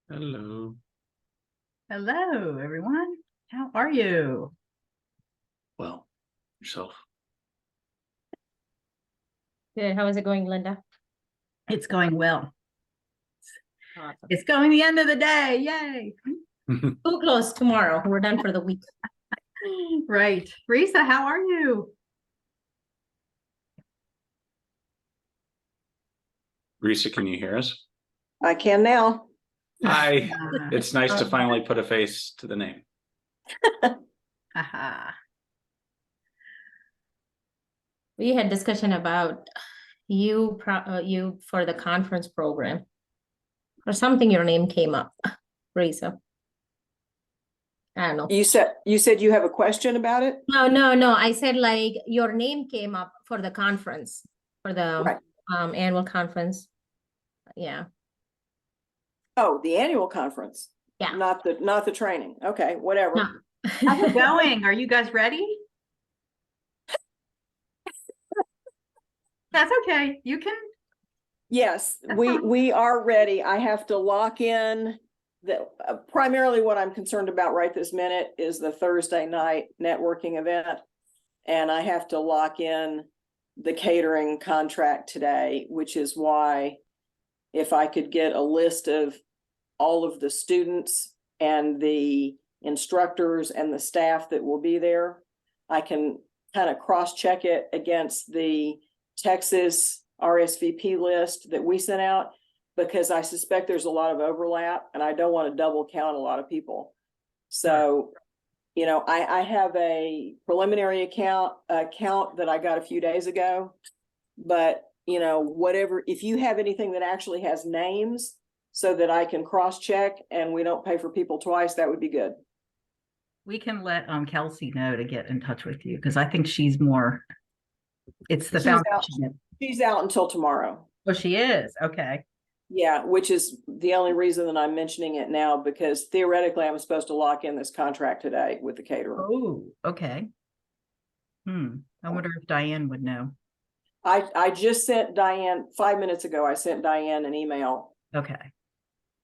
Hello. Hello, everyone. How are you? Well, yourself. Good. How is it going, Linda? It's going well. Awesome. It's going the end of the day. Yay. School close tomorrow. We're done for the week. Right. Risa, how are you? Risa, can you hear us? I can now. Hi. Ah, It's nice to finally put a face to the name. haha. We had discussion about you for the conference program or something. Your name came up, Risa. I don't know. You said you have a question about it? No. I said like your name came up for the conference, for the Right. Annual conference. Yeah. Oh, the annual conference. Yeah. Not the training. Okay, whatever. No. How's it going? Are you guys ready? That's okay. You can. Yes, That's we fine. we are ready. I have to lock in the primarily what I'm concerned about right this minute is the Thursday night networking event. And I have to lock in the catering contract today, which is why if I could get a list of all of the students and the instructors and the staff that will be there, I can kind of cross-check it against the Texas RSVP list that we sent out, because I suspect there's a lot of overlap and I don't want to double count a lot of people. So, I have a preliminary count that I got a few days ago, but whatever, if you have anything that actually has names so that I can cross-check and we don't pay for people twice, that would be good. We can let Kelsey know to get in touch with you because I think she's more. It's the She's out. foundation. She's out until tomorrow. Oh, she is. Okay. Yeah, which is the only reason that I'm mentioning it now, because theoretically I'm supposed to lock in this contract today with the caterer. Oh, okay. I wonder if Diane would know. I just sent Diane 5 minutes ago. I sent Diane an email Okay.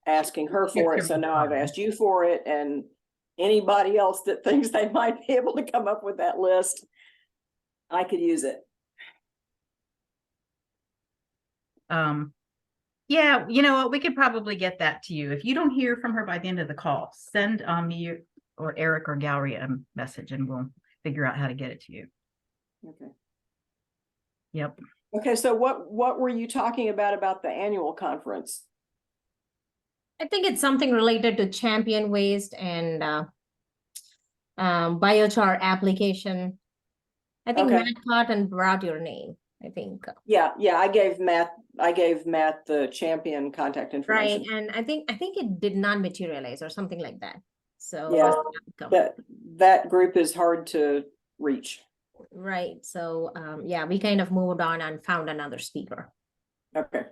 asking her for it. So now I've asked you for it, and anybody else that thinks they might be able to come up with that list, I could use it. Yeah, you know what? We could probably get that to you. If you don't hear from her by the end of the call, send me or Eric or Gallery a message and we'll figure out how to get it to you. Okay. Yep. Okay, so what were you talking about the annual conference? I think it's something related to Champion Waste and biochar application. I think Okay. Matt caught and brought your name, I think. Yeah, I gave Matt the Champion contact information. Right, and I think it did not materialize or something like that. So Yeah, that group is hard to reach. right. So yeah, we kind of moved on and found another speaker. Okay.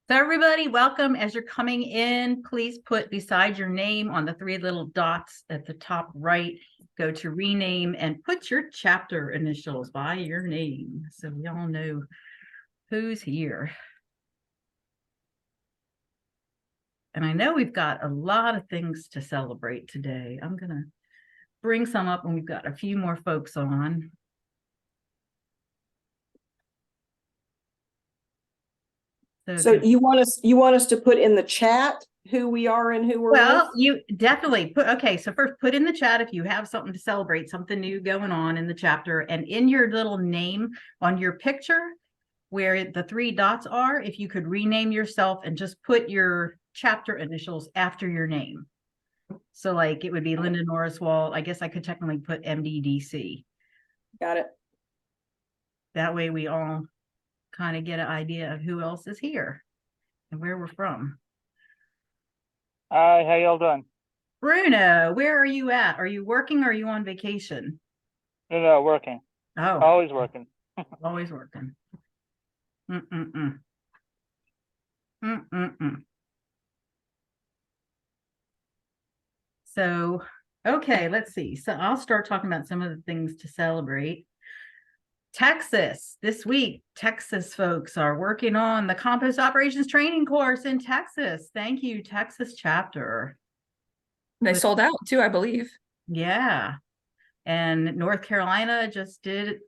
So everybody, welcome. As you're coming in, please put beside your name on the 3 little dots at the top right, go to rename and put your chapter initials by your name so we all know who's here. And I know we've got a lot of things to celebrate today. I'm going to bring some up and we've got a few more folks on. So you want us to put in the chat who we are and who we're Well, with? you definitely put, okay, so first put in the chat if you have something to celebrate, something new going on in the chapter, and in your little name on your picture where the 3 dots are, if you could rename yourself and just put your chapter initials after your name. So like it would be Linda Norris Wall. I guess I could technically put MDDC. Got it. That way we all kind of get an idea of who else is here and where we're from. Hi, how y'all doing? Bruno, where are you at? Are you working or are you on vacation? No, working. Oh, Always working. always working. So, okay, let's see. So I'll start talking about some of the things to celebrate. Texas, this week, Texas folks are working on the compost operations training course in Texas. Thank you, Texas chapter. They sold out too, I believe. Yeah. And North Carolina just did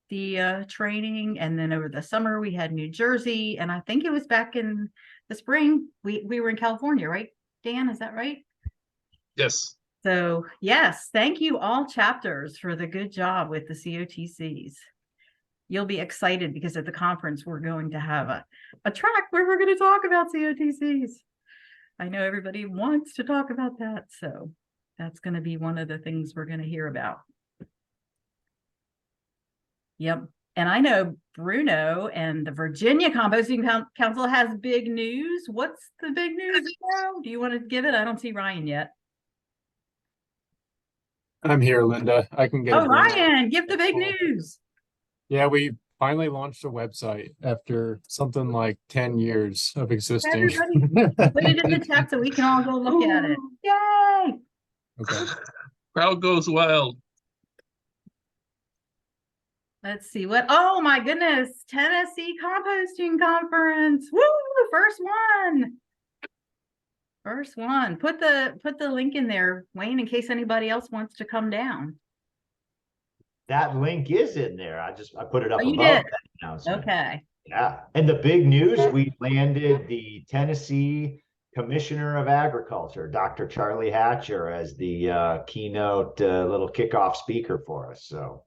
the training. And then over the summer, we had New Jersey. And I think it was back in the spring, we were in California, right? Dan, is that right? Yes. So yes, thank you all chapters for the good job with the COTCs. You'll be excited because at the conference, we're going to have a track where we're going to talk about COTCs. I know everybody wants to talk about that. So that's going to be one of the things we're going to hear about. Yep. And I know Bruno and the Virginia Composting Council has big news. What's the big news, Bruno? Do you want to give it? I don't see Ryan yet. I'm here, Linda. I can get Oh, it. Ryan, give the big news. Yeah, we finally launched a website after something like 10 years of existing. Everybody, put it in the chat so we can all go look at it. Yay! Okay. Crowd goes wild. Let's see what. Oh my goodness, Tennessee Composting Conference. Woo! First one. First one. Put the link in there, Wayne, in case anybody else wants to come down. That link is in there. I put it up Oh, you above did? that announcement. Okay. Yeah. And the big news, we landed the Tennessee Commissioner of Agriculture, Dr. Charlie Hatcher, as the keynote little kickoff speaker for us. So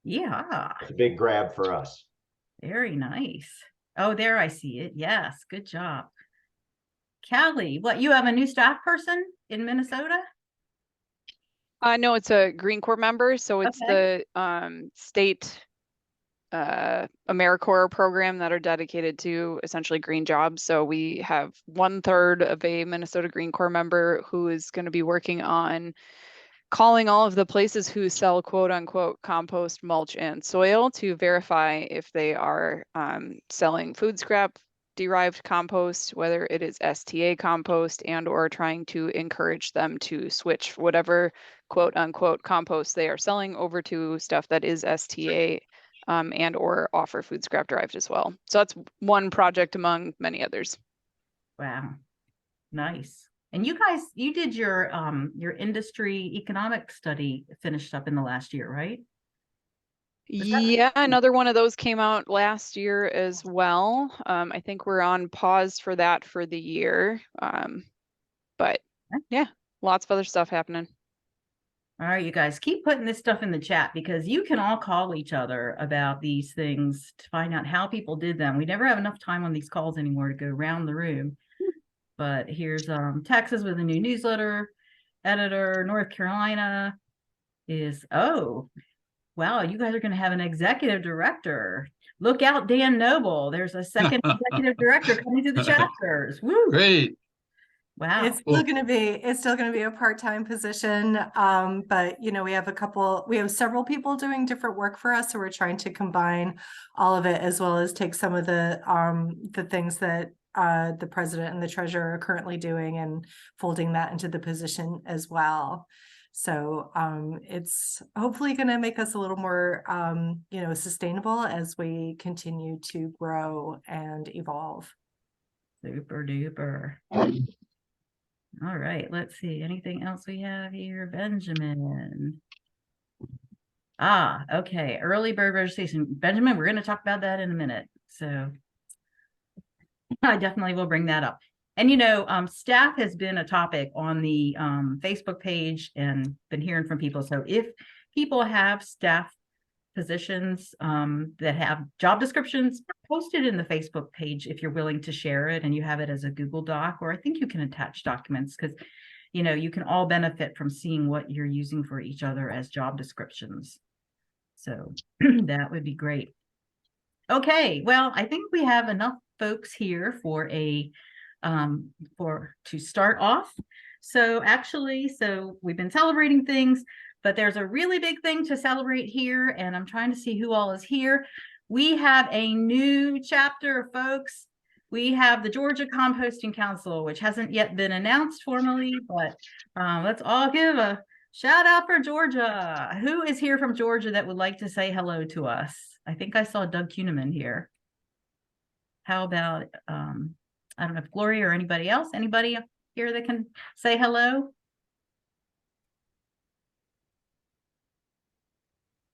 Yeah. it's a big grab for us. Very nice. Oh, there I see it. Yes, good job. Callie, what, you have a new staff person in Minnesota? No, it's a Green Corps member, so it's Okay. the state AmeriCorps program that are dedicated to essentially green jobs. So we have 1/3 of a Minnesota Green Corps member who is going to be working on calling all of the places who sell quote unquote compost, mulch, and soil to verify if they are selling food scrap derived compost, whether it is STA compost, and or trying to encourage them to switch whatever quote unquote compost they are selling over to stuff that is STA and or offer food scrap derived as well. So that's one project among many others. Wow. Nice. And you guys, you did your industry economic study finished up in the last year, right? Yeah, another one of those came out last year as well. I think we're on pause for that for the year. But yeah, lots of other stuff happening. All right, you guys, keep putting this stuff in the chat because you can all call each other about these things to find out how people did them. We never have enough time on these calls anymore to go around the room. But here's Texas with a new newsletter editor. North Carolina is, oh, wow, you guys are going to have an executive director. Look out, Dan Noble. There's a second executive director coming to the chapters. Woo! Great. Wow. It's still going to be a part-time position. But you know, we have several people doing different work for us. So we're trying to combine all of it as well as take some of the things that the president and the treasurer are currently doing and folding that into the position as well. So it's hopefully going to make us a little more, sustainable as we continue to grow and evolve. Super duper. All right, let's see. Anything else we have here? Benjamin. Okay. Early bird registration. Benjamin, we're going to talk about that in a minute. So I definitely will bring that up. And, staff has been a topic on the Facebook page and been hearing from people. So if people have staff positions that have job descriptions, post it in the Facebook page if you're willing to share it and you have it as a Google Doc, or I think you can attach documents because, you can all benefit from seeing what you're using for each other as job descriptions. So that would be great. Okay, well, I think we have enough folks here for to start off. So we've been celebrating things, but there's a really big thing to celebrate here, and I'm trying to see who all is here. We have a new chapter, folks. We have the Georgia Composting Council, which hasn't yet been announced formally, but let's all give a Shout out for Georgia. Who is here from Georgia that would like to say hello to us? I think I saw Doug Kuhneman here. How about, I don't know if Gloria or anybody else, anybody here that can say hello?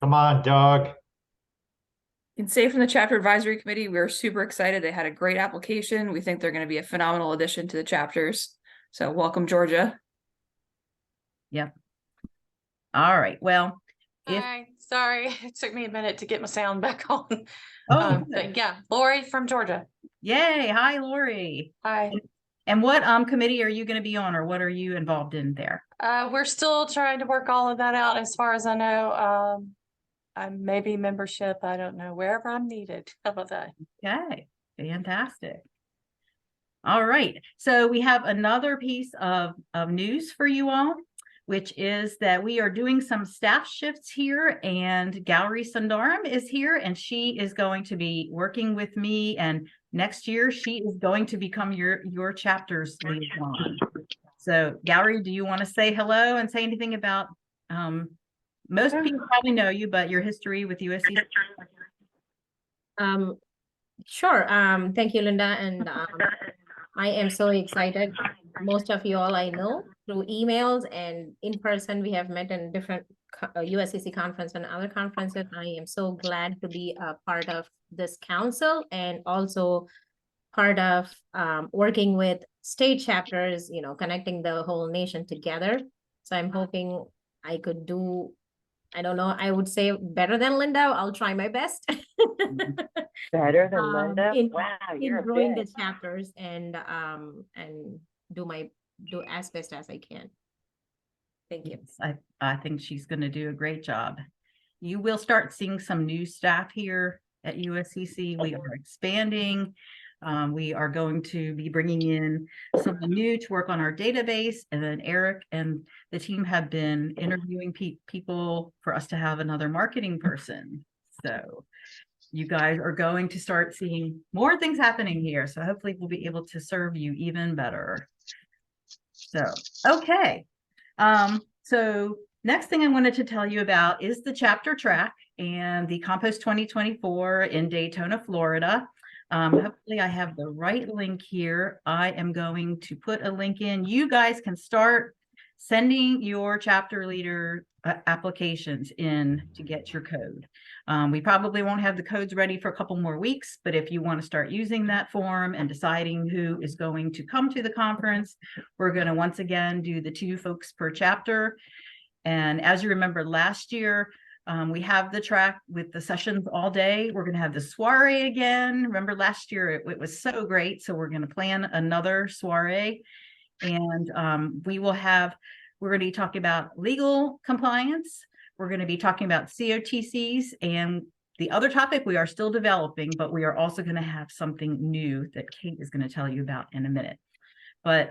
Come on, Doug. Can say from the chapter advisory committee, we're super excited. They had a great application. We think they're going to be a phenomenal addition to the chapters. So welcome, Georgia. Yep. All right. Well, if Hi, sorry, it took me a minute to get my sound back on. oh, But yeah, Lori from Georgia. yay. Hi, Lori. Hi. And what committee are you going to be on, or what are you involved in there? We're still trying to work all of that out as far as I know. I maybe membership, I don't know, wherever I'm needed. How about that? Okay, fantastic. All right, so we have another piece of news for you all, which is that we are doing some staff shifts here, and Gallery Sundaram is here, and she is going to be working with me, and next year she is going to become your chapter's liaison. So Gallery, do you want to say hello and say anything about, most people probably know you, but your history with USC? Sure. Thank you, Linda. And I am so excited. Most of you all I know through emails and in person. We have met in different USCC conference and other conferences. I am so glad to be a part of this council and also part of working with state chapters, you know, connecting the whole nation together. So I'm hoping I could do, I don't know, I would say better than Linda. I'll try my best. Better than Linda? In Wow, you're a growing the bitch. chapters and do as best as I can. Thank you. I think she's going to do a great job. You will start seeing some new staff here at USCC. We are expanding. We are going to be bringing in someone new to work on our database, and then Eric and the team have been interviewing people for us to have another marketing person. So you guys are going to start seeing more things happening here. So hopefully we'll be able to serve you even better. So, okay. So next thing I wanted to tell you about is the chapter track and the Compost 2024 in Daytona, Florida. Hopefully I have the right link here. I am going to put a link in. You guys can start sending your chapter leader applications in to get your code. We probably won't have the codes ready for a couple more weeks, but if you want to start using that form and deciding who is going to come to the conference, we're going to once again do the 2 folks per chapter. And as you remember last year, we have the track with the sessions all day. We're going to have the soiree again. Remember last year, it was so great. So we're going to plan another soiree. And we're going to be talking about legal compliance. We're going to be talking about COTCs, and the other topic we are still developing, but we are also going to have something new that Kate is going to tell you about in a minute. But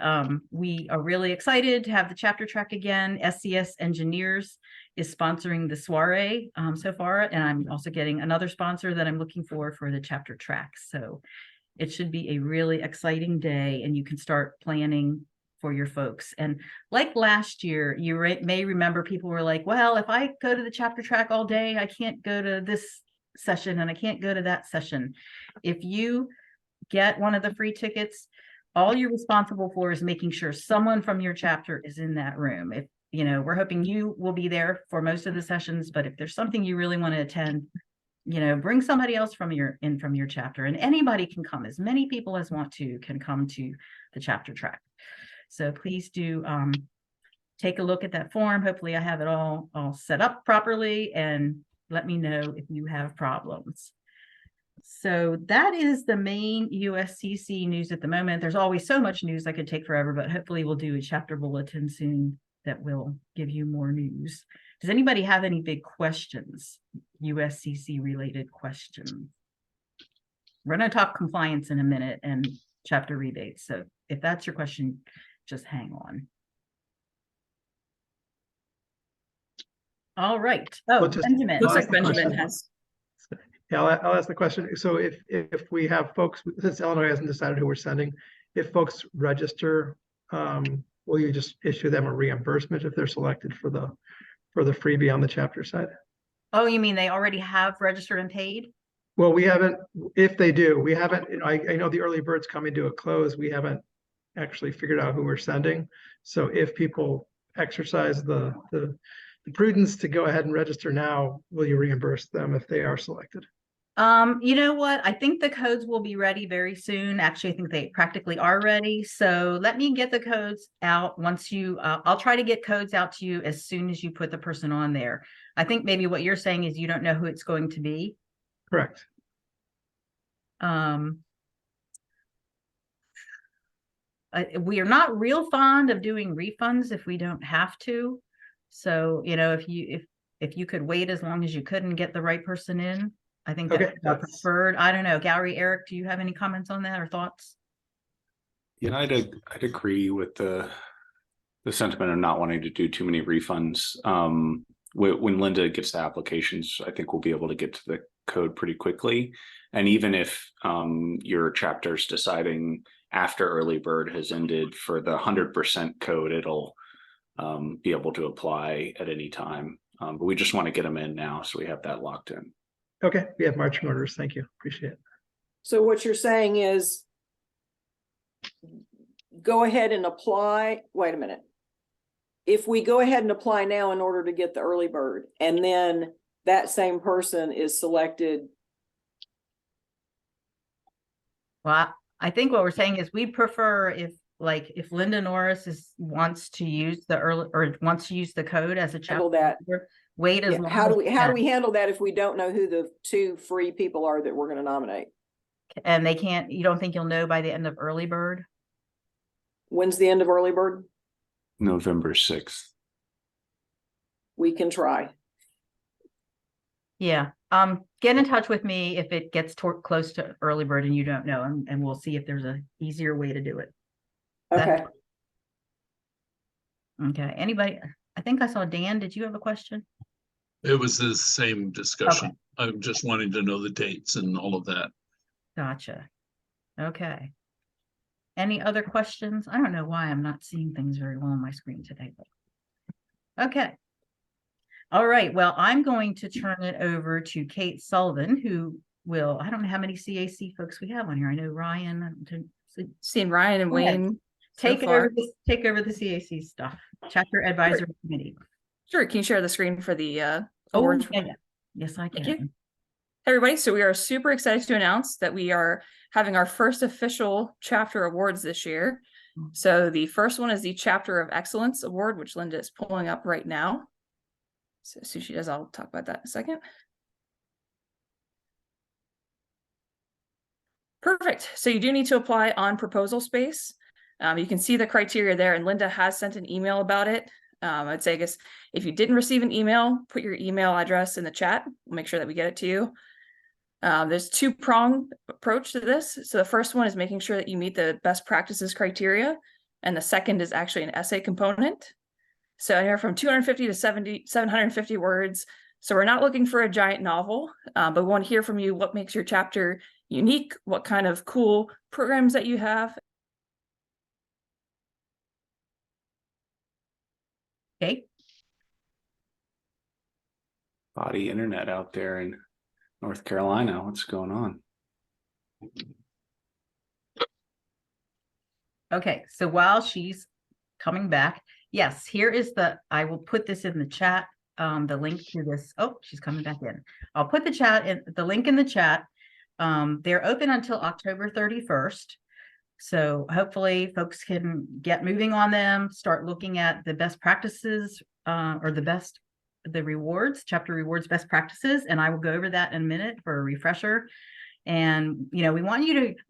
we are really excited to have the chapter track again. SCS Engineers is sponsoring the soiree so far, and I'm also getting another sponsor that I'm looking for the chapter track. So it should be a really exciting day, and you can start planning for your folks. And like last year, you may remember people were like, well, if I go to the chapter track all day, I can't go to this session and I can't go to that session. If you get one of the free tickets, all you're responsible for is making sure someone from your chapter is in that room. If you know, we're hoping you will be there for most of the sessions, but if there's something you really want to attend, you know, bring somebody else from your chapter, and anybody can come. As many people as want to can come to the chapter track. So please do take a look at that form. Hopefully I have it all set up properly, and let me know if you have problems. So that is the main USCC news at the moment. There's always so much news I could take forever, but hopefully we'll do a chapter bulletin soon that will give you more news. Does anybody have any big questions, USCC related questions? We're going to talk compliance in a minute and chapter rebates. So if that's your question, just hang on. All right. Oh, Benjamin. Looks like Benjamin has. Yeah, I'll ask the question. So if we have folks, since Illinois hasn't decided who we're sending, if folks register will you just issue them a reimbursement if they're selected for the freebie on the chapter side? Oh, you mean they already have registered and paid? Well, we haven't, if they do, we haven't, I know the early bird's coming to a close. We haven't actually figured out who we're sending. So if people exercise the prudence to go ahead and register now, will you reimburse them if they are selected? You know what? I think the codes will be ready very soon. Actually, I think they practically are ready. So let me get the codes out once you, I'll try to get codes out to you as soon as you put the person on there. I think maybe what you're saying is you don't know who it's going to be. Correct. We are not real fond of doing refunds if we don't have to. So, you know, if you could wait as long as you could and get the right person in, I think Okay, that's preferred. I don't know. Gary, Eric, do you have any comments on that or thoughts? Yeah, I'd agree with the sentiment of not wanting to do too many refunds. When Linda gets the applications, I think we'll be able to get to the code pretty quickly. And even if your chapter's deciding after early bird has ended for the 100% code, it'll be able to apply at any time. But we just want to get them in now, so we have that locked in. Okay, we have marching orders. Thank you. Appreciate it. So what you're saying is go ahead and apply. Wait a minute. If we go ahead and apply now in order to get the early bird, and then that same person is selected. Well, I think what we're saying is we'd prefer if Linda Norris wants to use the early or wants to use the code as a Handle chapter, that. wait as Yeah, long how do as we handle that if we don't know who the 2 free people are that we're going to nominate? and they can't, you don't think you'll know by the end of early bird? When's the end of early bird? November 6th. We can try. Yeah. Get in touch with me if it gets close to early bird and you don't know, and we'll see if there's a easier way to do it. Okay. Okay. Anybody? I think I saw Dan. Did you have a question? It was the same discussion. I'm just wanting to know the dates and all of that. Gotcha. Okay. Any other questions? I don't know why I'm not seeing things very well on my screen today. But... Okay. All right. Well, I'm going to turn it over to Kate Sullivan, who will, I don't know how many CAC folks we have on here. I know Ryan. Seen Ryan and Go ahead. Wayne. Take over the CAC stuff. Chapter Advisory Committee. Sure. Can you share the screen for the Oh, awards? yeah. Yes, I Thank you. can. Hey, everybody, so we are super excited to announce that we are having our first official chapter awards this year. So the first one is the Chapter of Excellence Award, which Linda is pulling up right now. So as soon as she does, I'll talk about that in a second. Perfect. So you do need to apply on Proposal Space. You can see the criteria there, and Linda has sent an email about it. I'd say, I guess, if you didn't receive an email, put your email address in the chat. We'll make sure that we get it to you. There's 2-pronged approach to this. So the first one is making sure that you meet the best practices criteria. And the second is actually an essay component. So anywhere from 250 to 750 words. So we're not looking for a giant novel, but we want to hear from you what makes your chapter unique, what kind of cool programs that you have. Okay. Body internet out there in North Carolina. What's going on? Okay. So while she's coming back, yes, here is I will put this in the chat. The link to this. Oh, she's coming back in. I'll put the link in the chat. They're open until October 31st. So hopefully folks can get moving on them, start looking at the best practices or the rewards, chapter rewards best practices. And I will go over that in a minute for a refresher. And, you know,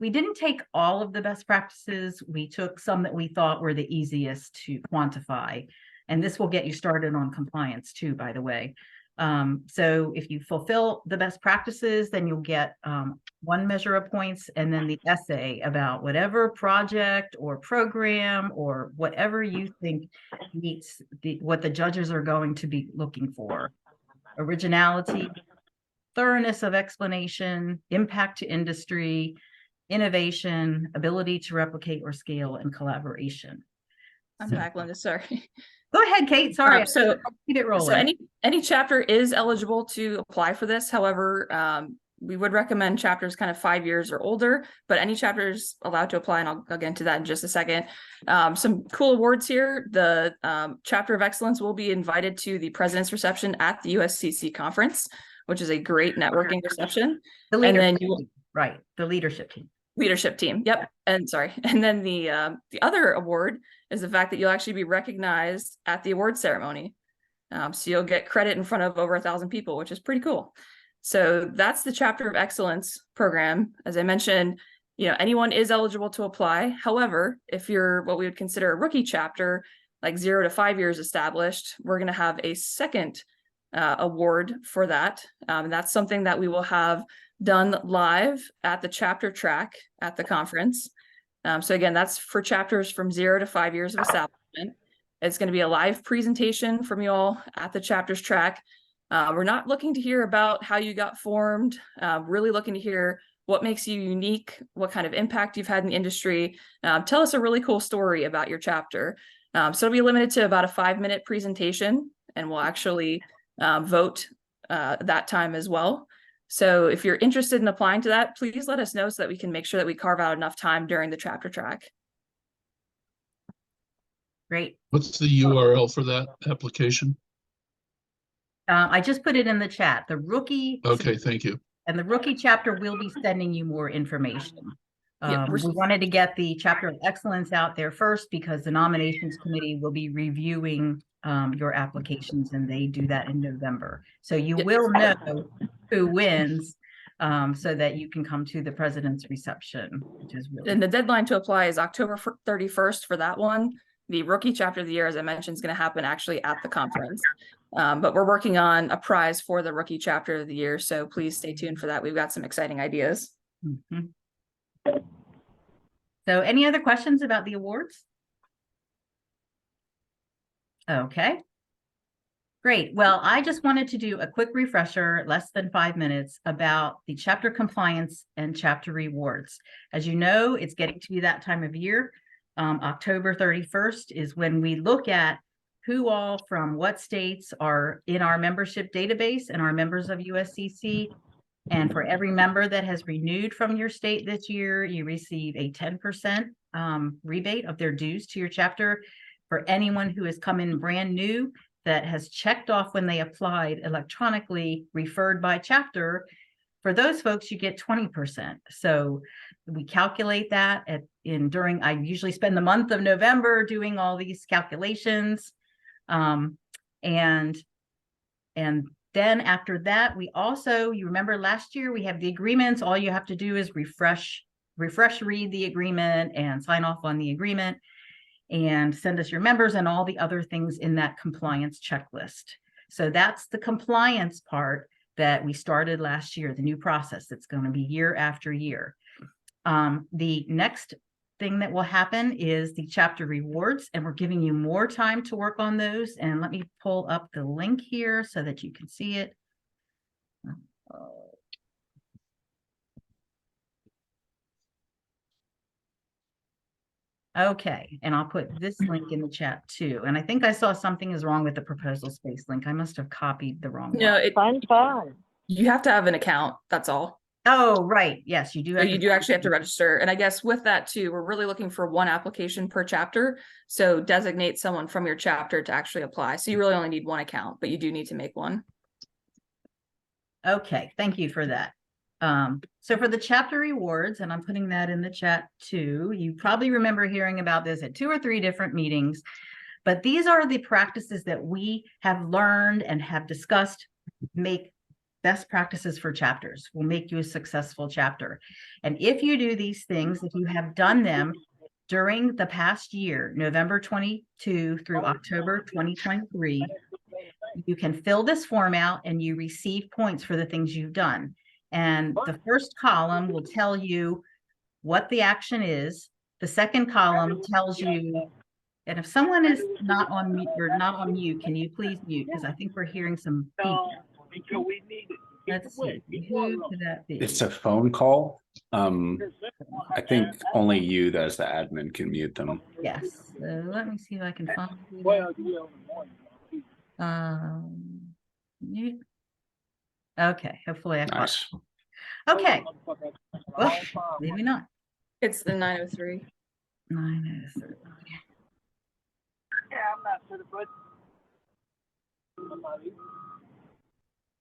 we didn't take all of the best practices. We took some that we thought were the easiest to quantify. And this will get you started on compliance too, by the way. So if you fulfill the best practices, then you'll get 1 measure of points, and then the essay about whatever project or program or whatever you think meets what the judges are going to be looking for. Originality, thoroughness of explanation, impact to industry, innovation, ability to replicate or scale, and collaboration. I'm back, Linda, sorry. Go ahead, Kate. Sorry. So Keep it rolling. So any chapter is eligible to apply for this. However, we would recommend chapters kind of 5 years or older, but any chapter is allowed to apply, and I'll get into that in just a second. Some cool awards here. The Chapter of Excellence will be invited to the President's Reception at the USCC conference, which is a great networking reception. The And then leadership team, right, the leadership team. Leadership team. Yep. And sorry. And then the other award is the fact that you'll actually be recognized at the award ceremony. So you'll get credit in front of over 1,000 people, which is pretty cool. So that's the Chapter of Excellence program. As I mentioned, anyone is eligible to apply. However, if you're what we would consider a rookie chapter, like 0 to 5 years established, we're going to have a second award for that. And that's something that we will have done live at the chapter track at the conference. So again, that's for chapters from 0 to 5 years of establishment. It's going to be a live presentation from you all at the chapters track. We're not looking to hear about how you got formed, really looking to hear what makes you unique, what kind of impact you've had in the industry. Tell us a really cool story about your chapter. So it'll be limited to about a 5-minute presentation, and we'll actually vote that time as well. So if you're interested in applying to that, please let us know so that we can make sure that we carve out enough time during the chapter track. Great. What's the URL for that application? I just put it in the chat. The rookie. Okay, thank you. And the rookie chapter will be sending you more information. Yeah, We wanted to get the Chapter of Excellence out there first because the nominations committee will be reviewing your applications, and they do that in November. So you will know who wins so that you can come to the president's reception, which is really. And the deadline to apply is October 31st for that one. The rookie chapter of the year, as I mentioned, is going to happen actually at the conference. But we're working on a prize for the rookie chapter of the year. So please stay tuned for that. We've got some exciting ideas. Mm-hmm. So any other questions about the awards? Okay. Great. Well, I just wanted to do a quick refresher, less than 5 minutes, about the chapter compliance and chapter rewards. As you know, it's getting to be that time of year. October 31st is when we look at who all from what states are in our membership database and are members of USCC. And for every member that has renewed from your state this year, you receive a 10% rebate of their dues to your chapter. For anyone who has come in brand new that has checked off when they applied electronically, referred by chapter, for those folks, you get 20%. So we calculate that I usually spend the month of November doing all these calculations. And then after that, we also, you remember last year, we have the agreements. All you have to do is read the agreement and sign off on the agreement and send us your members and all the other things in that compliance checklist. So that's the compliance part that we started last year, the new process that's going to be year after year. The next thing that will happen is the chapter rewards, and we're giving you more time to work on those. And let me pull up the link here so that you can see it. Okay, and I'll put this link in the chat too. And I think I saw something is wrong with the proposal space link. I must have copied the wrong one. Fun. You have to have an account. That's all. Oh, right. Yes, you do. So you do actually have to register. And I guess with that too, we're really looking for one application per chapter. So designate someone from your chapter to actually apply. So you really only need one account, but you do need to make one. Okay, thank you for that. So for the chapter rewards, and I'm putting that in the chat too, you probably remember hearing about this at 2 or 3 different meetings, but these are the practices that we have learned and have discussed make best practices for chapters, will make you a successful chapter. And if you do these things, if you have done them during the past year, November 22 through October 2023, you can fill this form out and you receive points for the things you've done. And the first column will tell you what the action is. The second column tells you, and if someone is not on mute or not on mute, can you please mute? Because I think we're hearing some feedback. Let's see, who could that be? It's a phone call. I think only you as the admin can mute them. Yes, so let me see if I can find. Mute. Okay, hopefully I caught. Nice. Okay. Well, maybe not. It's the 903. 903.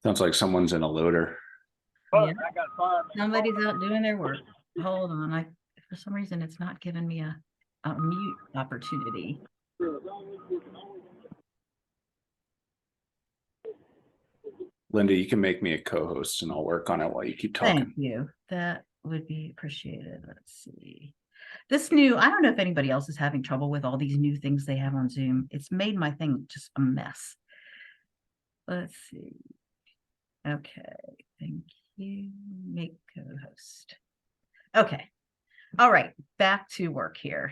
Sounds like someone's in a loader. Yeah. Somebody's out doing their work. Hold on, for some reason it's not giving me a mute opportunity. Linda, you can make me a co-host and I'll work on it while you keep Thank talking. you. That would be appreciated. Let's see. This new, I don't know if anybody else is having trouble with all these new things they have on Zoom. It's made my thing just a mess. Let's see. Okay, thank you. Make co-host. Okay. All right, back to work here.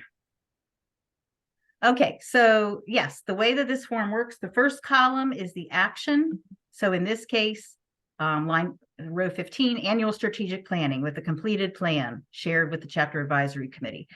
Okay, so yes, the way that this form works, the first column is the action. So in this case, row 15, annual strategic planning with a completed plan shared with the chapter advisory committee.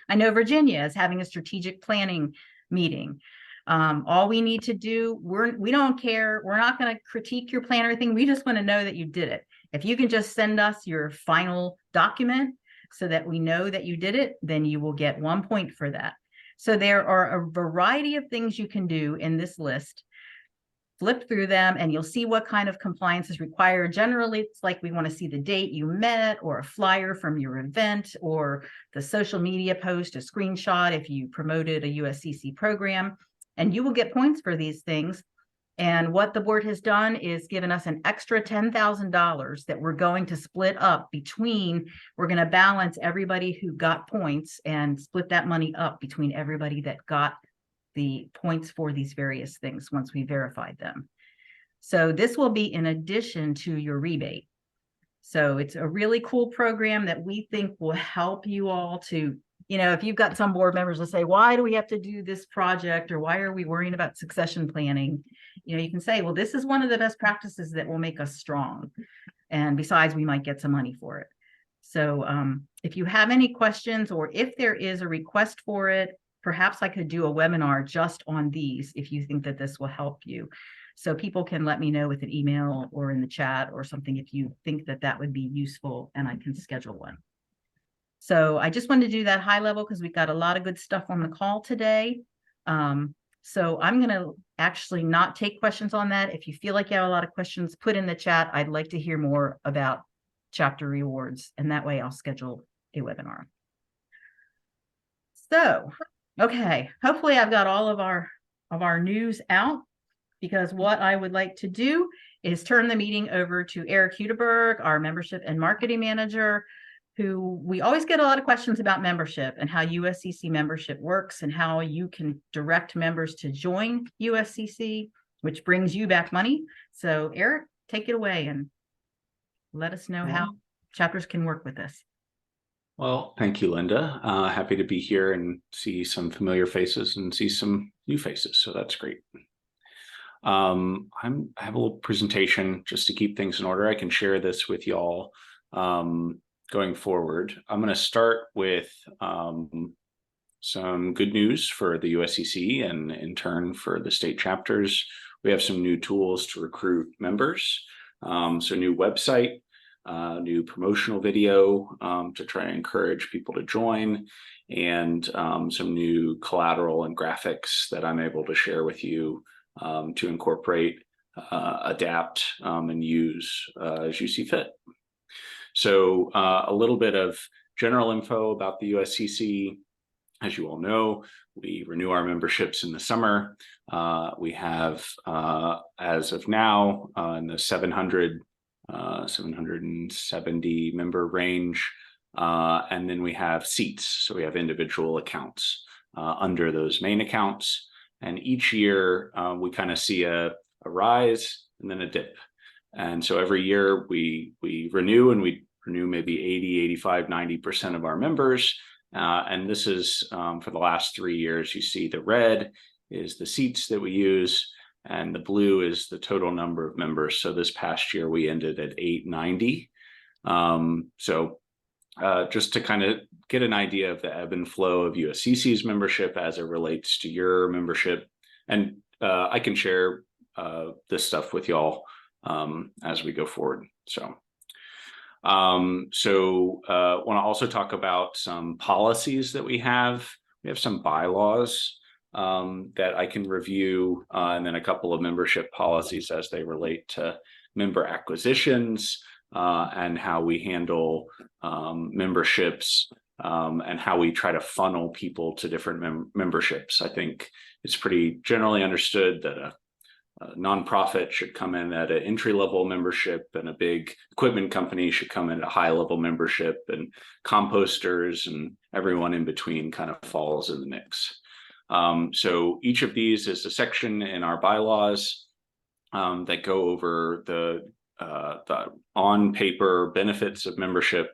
I know Virginia is having a strategic planning meeting. All we need to do, we don't care. We're not going to critique your plan or anything. We just want to know that you did it. If you can just send us your final document so that we know that you did it, then you will get 1 point for that. So there are a variety of things you can do in this list. Flip through them and you'll see what kind of compliance is required. Generally, it's like we want to see the date you met or a flyer from your event or the social media post, a screenshot if you promoted a USCC program, and you will get points for these things. And what the board has done is given us an extra $10,000 that we're going to split up between, we're going to balance everybody who got points and split that money up between everybody that got the points for these various things once we verified them. So this will be in addition to your rebate. So it's a really cool program that we think will help you all to, you know, if you've got some board members that say, why do we have to do this project? Or why are we worrying about succession planning? You know, you can say, well, this is one of the best practices that will make us strong. And besides, we might get some money for it. So if you have any questions or if there is a request for it, perhaps I could do a webinar just on these if you think that this will help you. So people can let me know with an email or in the chat or something if you think that that would be useful and I can schedule one. So I just wanted to do that high level because we've got a lot of good stuff on the call today. So I'm going to actually not take questions on that. If you feel like you have a lot of questions, put in the chat. I'd like to hear more about chapter rewards, and that way I'll schedule a webinar. So, okay, hopefully I've got all of our news out, because what I would like to do is turn the meeting over to Eric Hudeberg, our membership and marketing manager, who we always get a lot of questions about membership and how USCC membership works and how you can direct members to join USCC, which brings you back money. So Eric, take it away and let us know how chapters can work with this. Well, thank you, Linda. Happy to be here and see some familiar faces and see some new faces. So that's great. I have a little presentation just to keep things in order. I can share this with y'all going forward. I'm going to start with some good news for the USCC and in turn for the state chapters. We have some new tools to recruit members. So new website, new promotional video to try and encourage people to join, and some new collateral and graphics that I'm able to share with you to incorporate, adapt, and use as you see fit. So a little bit of general info about the USCC. As you all know, we renew our memberships in the summer. We have, as of now, in the 770 member range. And then we have seats. So we have individual accounts under those main accounts. And each year we kind of see a rise and then a dip. And so every year we renew, and we renew maybe 80, 85, 90% of our members. And this is for the last 3 years. You see the red is the seats that we use. and the blue is the total number of members. So this past year we ended at 890. Just to kind of get an idea of the ebb and flow of USCC's membership as it relates to your membership. And I can share this stuff with y'all as we go forward. Want to also talk about some policies that we have. We have some bylaws that I can review, and then a couple of membership policies as they relate to member acquisitions, and how we handle memberships, and how we try to funnel people to different memberships. I think it's pretty generally understood that a nonprofit should come in at an entry-level membership, and a big equipment company should come in at a high-level membership, and composters and everyone in between kind of falls in the mix. So each of these is a section in our bylaws that go over the on paper benefits of membership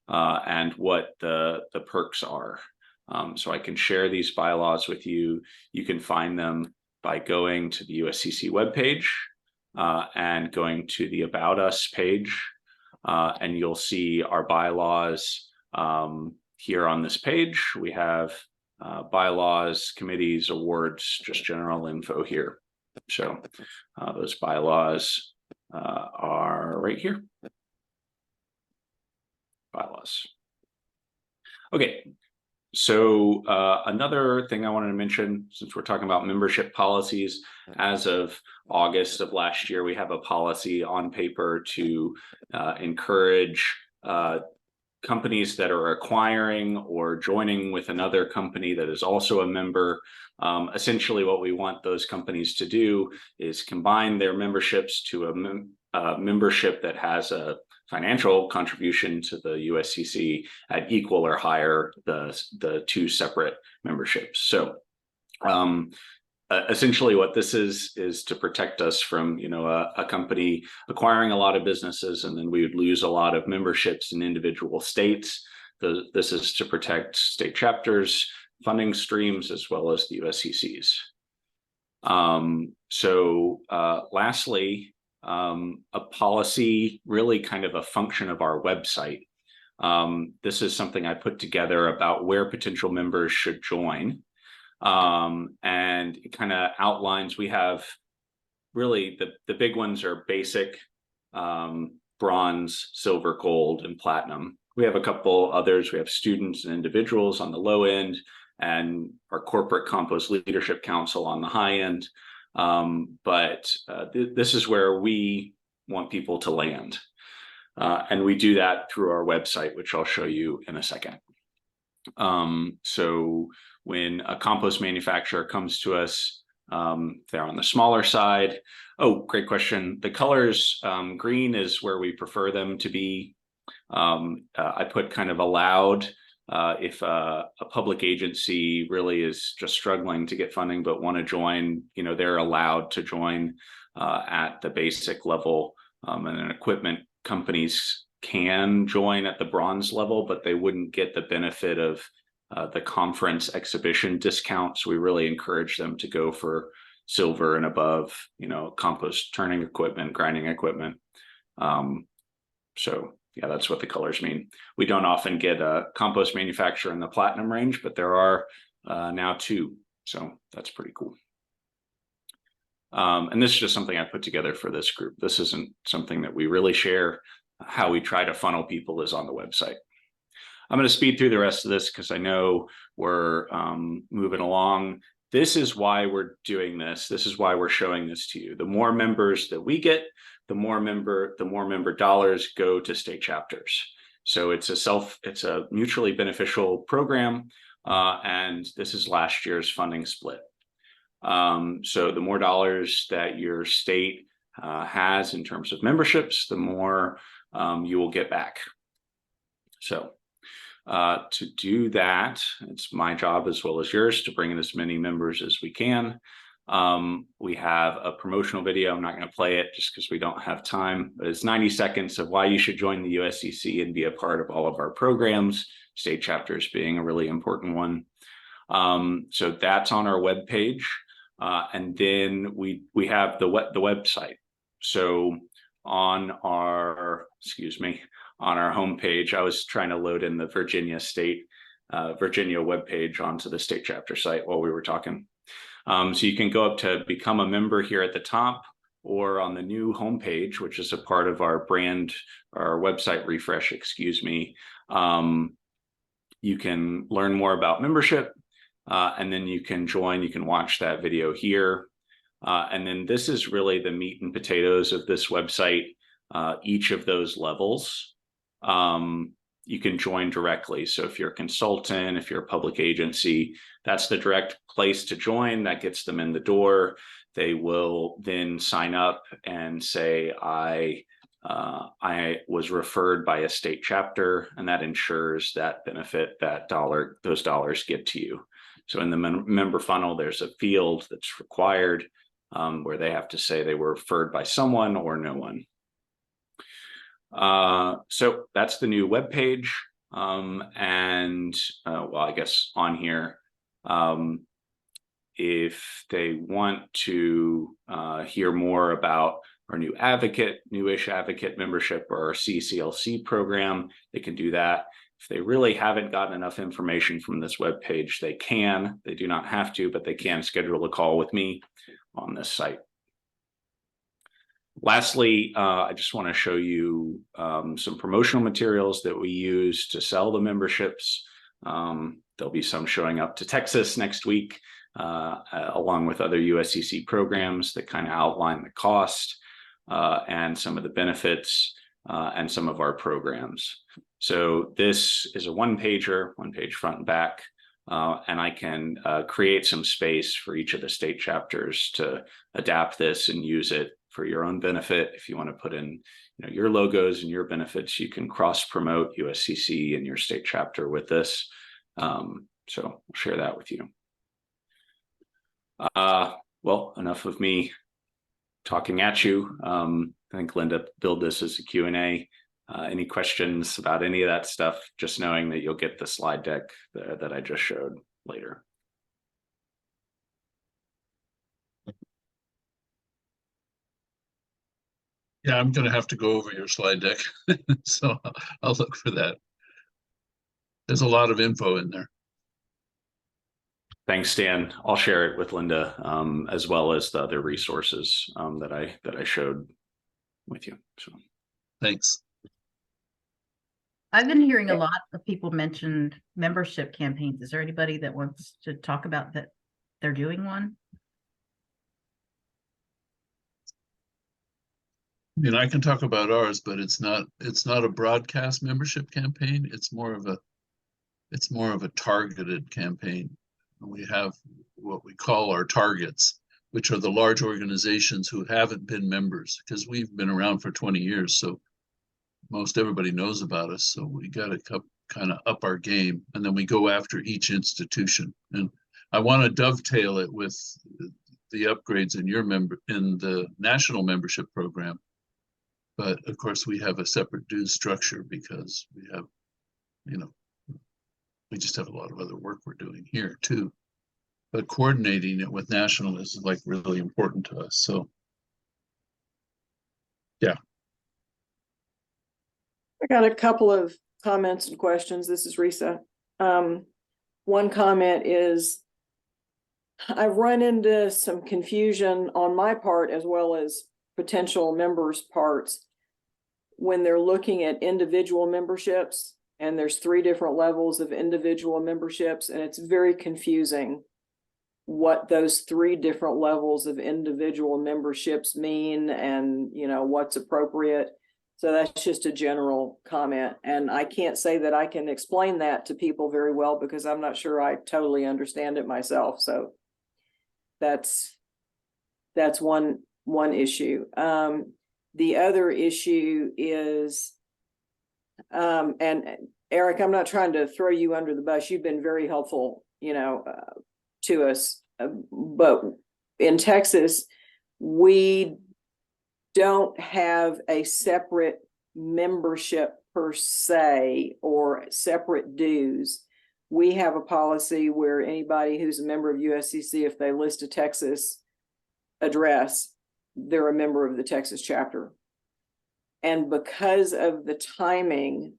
and what the perks are. So I can share these bylaws with you. You can find them by going to the USCC webpage and going to the About Us page, and you'll see our bylaws here on this page. We have bylaws, committees, awards, just general info here. So those bylaws are right here. Bylaws. Okay. So another thing I wanted to mention, since we're talking about membership policies, as of August of last year, we have a policy on paper to encourage companies that are acquiring or joining with another company that is also a member. Essentially, what we want those companies to do is combine their memberships to a membership that has a financial contribution to the USCC at equal or higher the two separate memberships. So essentially what this is to protect us from, a company acquiring a lot of businesses, and then we would lose a lot of memberships in individual states. This is to protect state chapters, funding streams, as well as the USCCs. Lastly, a policy, really kind of a function of our website. This is something I put together about where potential members should join. And it kind of outlines, we have really the big ones are basic, bronze, silver, gold, and platinum. We have a couple others. We have students and individuals on the low end, and our corporate compost leadership council on the high end. This is where we want people to land. And we do that through our website, which I'll show you in a second. So when a compost manufacturer comes to us, they're on the smaller side. Oh, great question. The colors, green is where we prefer them to be. I put kind of allowed. If a public agency really is just struggling to get funding but want to join, they're allowed to join at the basic level, and then equipment companies can join at the bronze level, but they wouldn't get the benefit of the conference exhibition discounts. We really encourage them to go for silver and above, compost turning equipment, grinding equipment. Yeah, that's what the colors mean. We don't often get a compost manufacturer in the platinum range, but there are now two. So that's pretty cool. And this is just something I put together for this group. This isn't something that we really share. How we try to funnel people is on the website. I'm going to speed through the rest of this because I know we're moving along. This is why we're doing this. This is why we're showing this to you. The more members that we get, the more member dollars go to state chapters. So it's a mutually beneficial program. And this is last year's funding split. So the more dollars that your state has in terms of memberships, the more you will get back. So to do that, it's my job as well as yours to bring in as many members as we can. We have a promotional video. I'm not going to play it just because we don't have time, but it's 90 seconds of why you should join the USCC and be a part of all of our programs, state chapters being a really important one. So that's on our webpage. And then we have the website. So on our homepage, I was trying to load in the Virginia webpage onto the state chapter site while we were talking. So you can go up to become a member here at the top, or on the new homepage, which is a part of our website refresh, you can learn more about membership, and then you can join, you can watch that video here. And then this is really the meat and potatoes of this website. Each of those levels, you can join directly. So if you're a consultant, if you're a public agency, that's the direct place to join. That gets them in the door. They will then sign up and say, I was referred by a state chapter, and that ensures that benefit, those dollars get to you. So in the member funnel, there's a field that's required where they have to say they were referred by someone or no one. So that's the new webpage. Well, I guess on here, if they want to hear more about our newish advocate membership, or our CCLC program, they can do that. If they really haven't gotten enough information from this webpage, they do not have to, but they can schedule a call with me on this site. Lastly, I just want to show you some promotional materials that we use to sell the memberships. There'll be some showing up to Texas next week, along with other USCC programs that kind of outline the cost and some of the benefits and some of our programs. So this is a one page front and back, and I can create some space for each of the state chapters to adapt this and use it for your own benefit. If you want to put in your logos and your benefits, you can cross promote USCC and your state chapter with this. So I'll share that with you. Well, enough of me talking at you. I think Linda billed this as a Q&A. Any questions about any of that stuff, just knowing that you'll get the slide deck that I just showed later. Yeah, I'm going to have to go over your slide deck, so I'll look for that. There's a lot of info in there. Thanks, Stan. I'll share it with Linda, as well as the other resources that I showed with you. So, thanks. I've been hearing a lot of people mention membership campaigns. Is there anybody that wants to talk about that they're doing one? I mean, I can talk about ours, but it's not a broadcast membership campaign. It's more of a targeted campaign. We have what we call our targets, which are the large organizations who haven't been members, because we've been around for 20 years. So most everybody knows about us. So we got to kind of up our game, and then we go after each institution. And I want to dovetail it with the upgrades in in the national membership program. But of course, we have a separate dues structure because we have, we just have a lot of other work we're doing here too. But coordinating it with national is like really important to us. So, yeah. I got a couple of comments and questions. This is Risa. One comment is, I've run into some confusion on my part as well as potential members' parts when they're looking at individual memberships, and there's 3 different levels of individual memberships, and it's very confusing what those 3 different levels of individual memberships mean and what's appropriate. So that's just a general comment, and I can't say that I can explain that to people very well because I'm not sure I totally understand it myself. So that's one issue. The other issue is, and Eric, I'm not trying to throw you under the bus. You've been very helpful, to us. But in Texas, we don't have a separate membership per se or separate dues. we have a policy where anybody who's a member of USCC, if they list a Texas address, they're a member of the Texas chapter. And because of the timing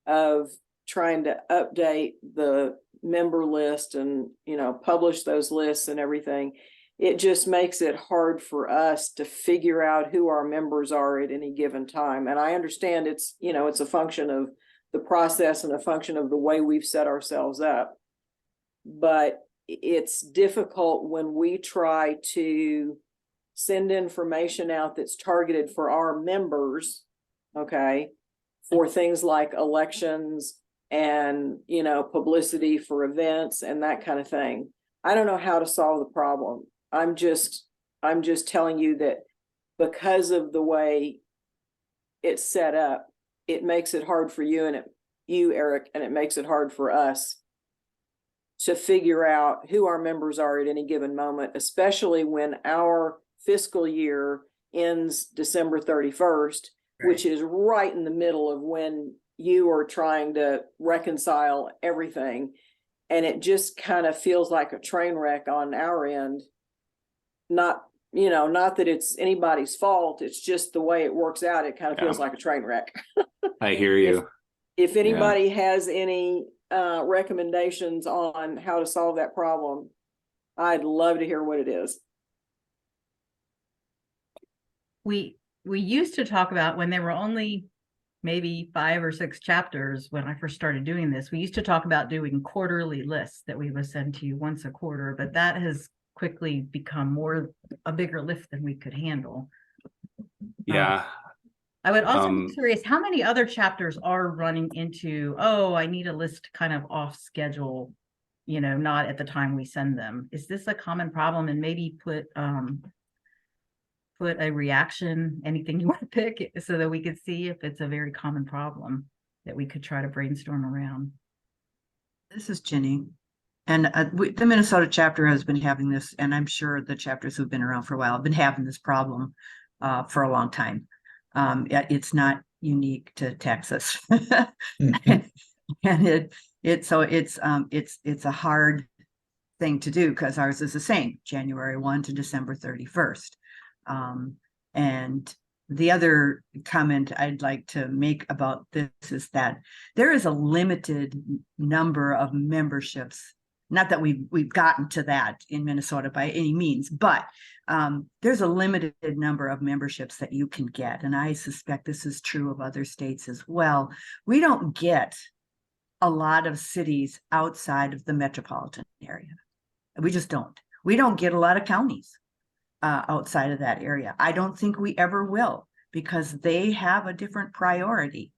of trying to update the member list and, you know, publish those lists and everything, it just makes it hard for us to figure out who our members are at any given time. And I understand it's, you know, it's a function of the process and a function of the way we've set ourselves up. But it's difficult when we try to send information out that's targeted for our members, okay, for things like elections and, you know, publicity for events and that kind of thing. I don't know how to solve the problem. I'm just telling you that because of the way it's set up, it makes it hard for you, Eric, and it makes it hard for us to figure out who our members are at any given moment, especially when our fiscal year ends December 31st, which is right in the middle of when you are trying to reconcile everything. And it just kind of feels like a train wreck on our end. Not that it's anybody's fault. It's just the way it works out. It kind of feels like a train wreck. I hear you. If anybody has any recommendations on how to solve that problem, I'd love to hear what it is. We used to talk about when there were only maybe 5 or 6 chapters when I first started doing this. We used to talk about doing quarterly lists that we would send to you once a quarter, but that has quickly become a bigger lift than we could handle. Yeah. I would also be curious, how many other chapters are running into, oh, I need a list kind of off schedule, you know, not at the time we send them. Is this a common problem? And maybe put a reaction, anything you want to pick, so that we could see if it's a very common problem that we could try to brainstorm around. This is Ginny. And the Minnesota chapter has been having this, and I'm sure the chapters who've been around for a while have been having this problem for a long time. It's not unique to Texas. And it's a hard thing to do because ours is the same, January 1 to December 31st. And the other comment I'd like to make about this is that there is a limited number of memberships. Not that we've gotten to that in Minnesota by any means, but there's a limited number of memberships that you can get. And I suspect this is true of other states as well. We don't get a lot of cities outside of the metropolitan area. We just don't. We don't get a lot of counties outside of that area. I don't think we ever will, because they have a different priority.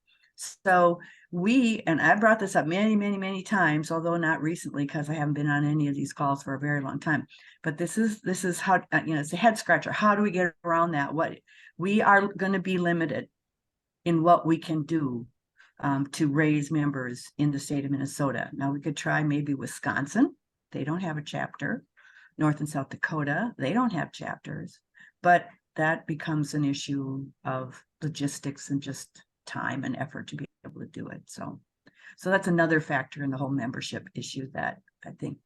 So and I brought this up many, many, many times, although not recently, because I haven't been on any of these calls for a very long time. But this is how, it's a head scratcher. How do we get around that? We are going to be limited in what we can do to raise members in the state of Minnesota. Now we could try maybe Wisconsin. They don't have a chapter. North and South Dakota, they don't have chapters, but that becomes an issue of logistics and just time and effort to be able to do it. So that's another factor in the whole membership issue that I think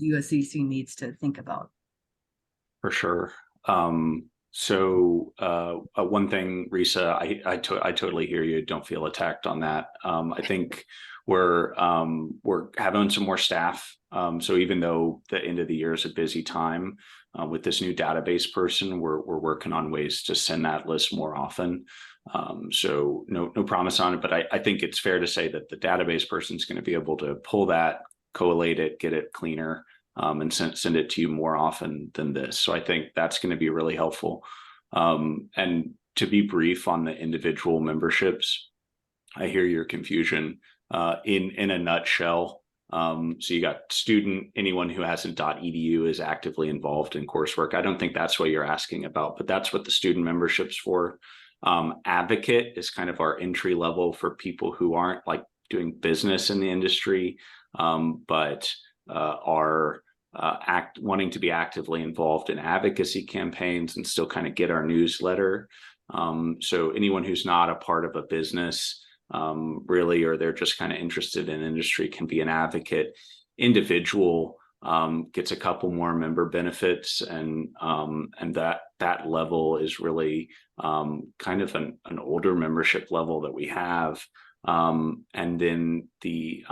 USCC needs to think about. For sure. So one thing, Risa, I totally hear you. Don't feel attacked on that. I think we're having some more staff. So even though the end of the year is a busy time with this new database person, we're working on ways to send that list more often. So no promise on it, but I think it's fair to say that the database person is going to be able to pull that, collate it, get it cleaner, and send it to you more often than this. So I think that's going to be really helpful. And to be brief on the individual memberships, I hear your confusion. In a nutshell, so you got student, anyone who has an .edu is actively involved in coursework. I don't think that's what you're asking about, but that's what the student membership's for. Advocate is kind of our entry level for people who aren't like doing business in the industry, but are wanting to be actively involved in advocacy campaigns and still kind of get our newsletter. So anyone who's not a part of a business really, or they're just kind of interested in industry, can be an advocate. Individual gets a couple more member benefits, and that level is really kind of an older membership level that we have. And then the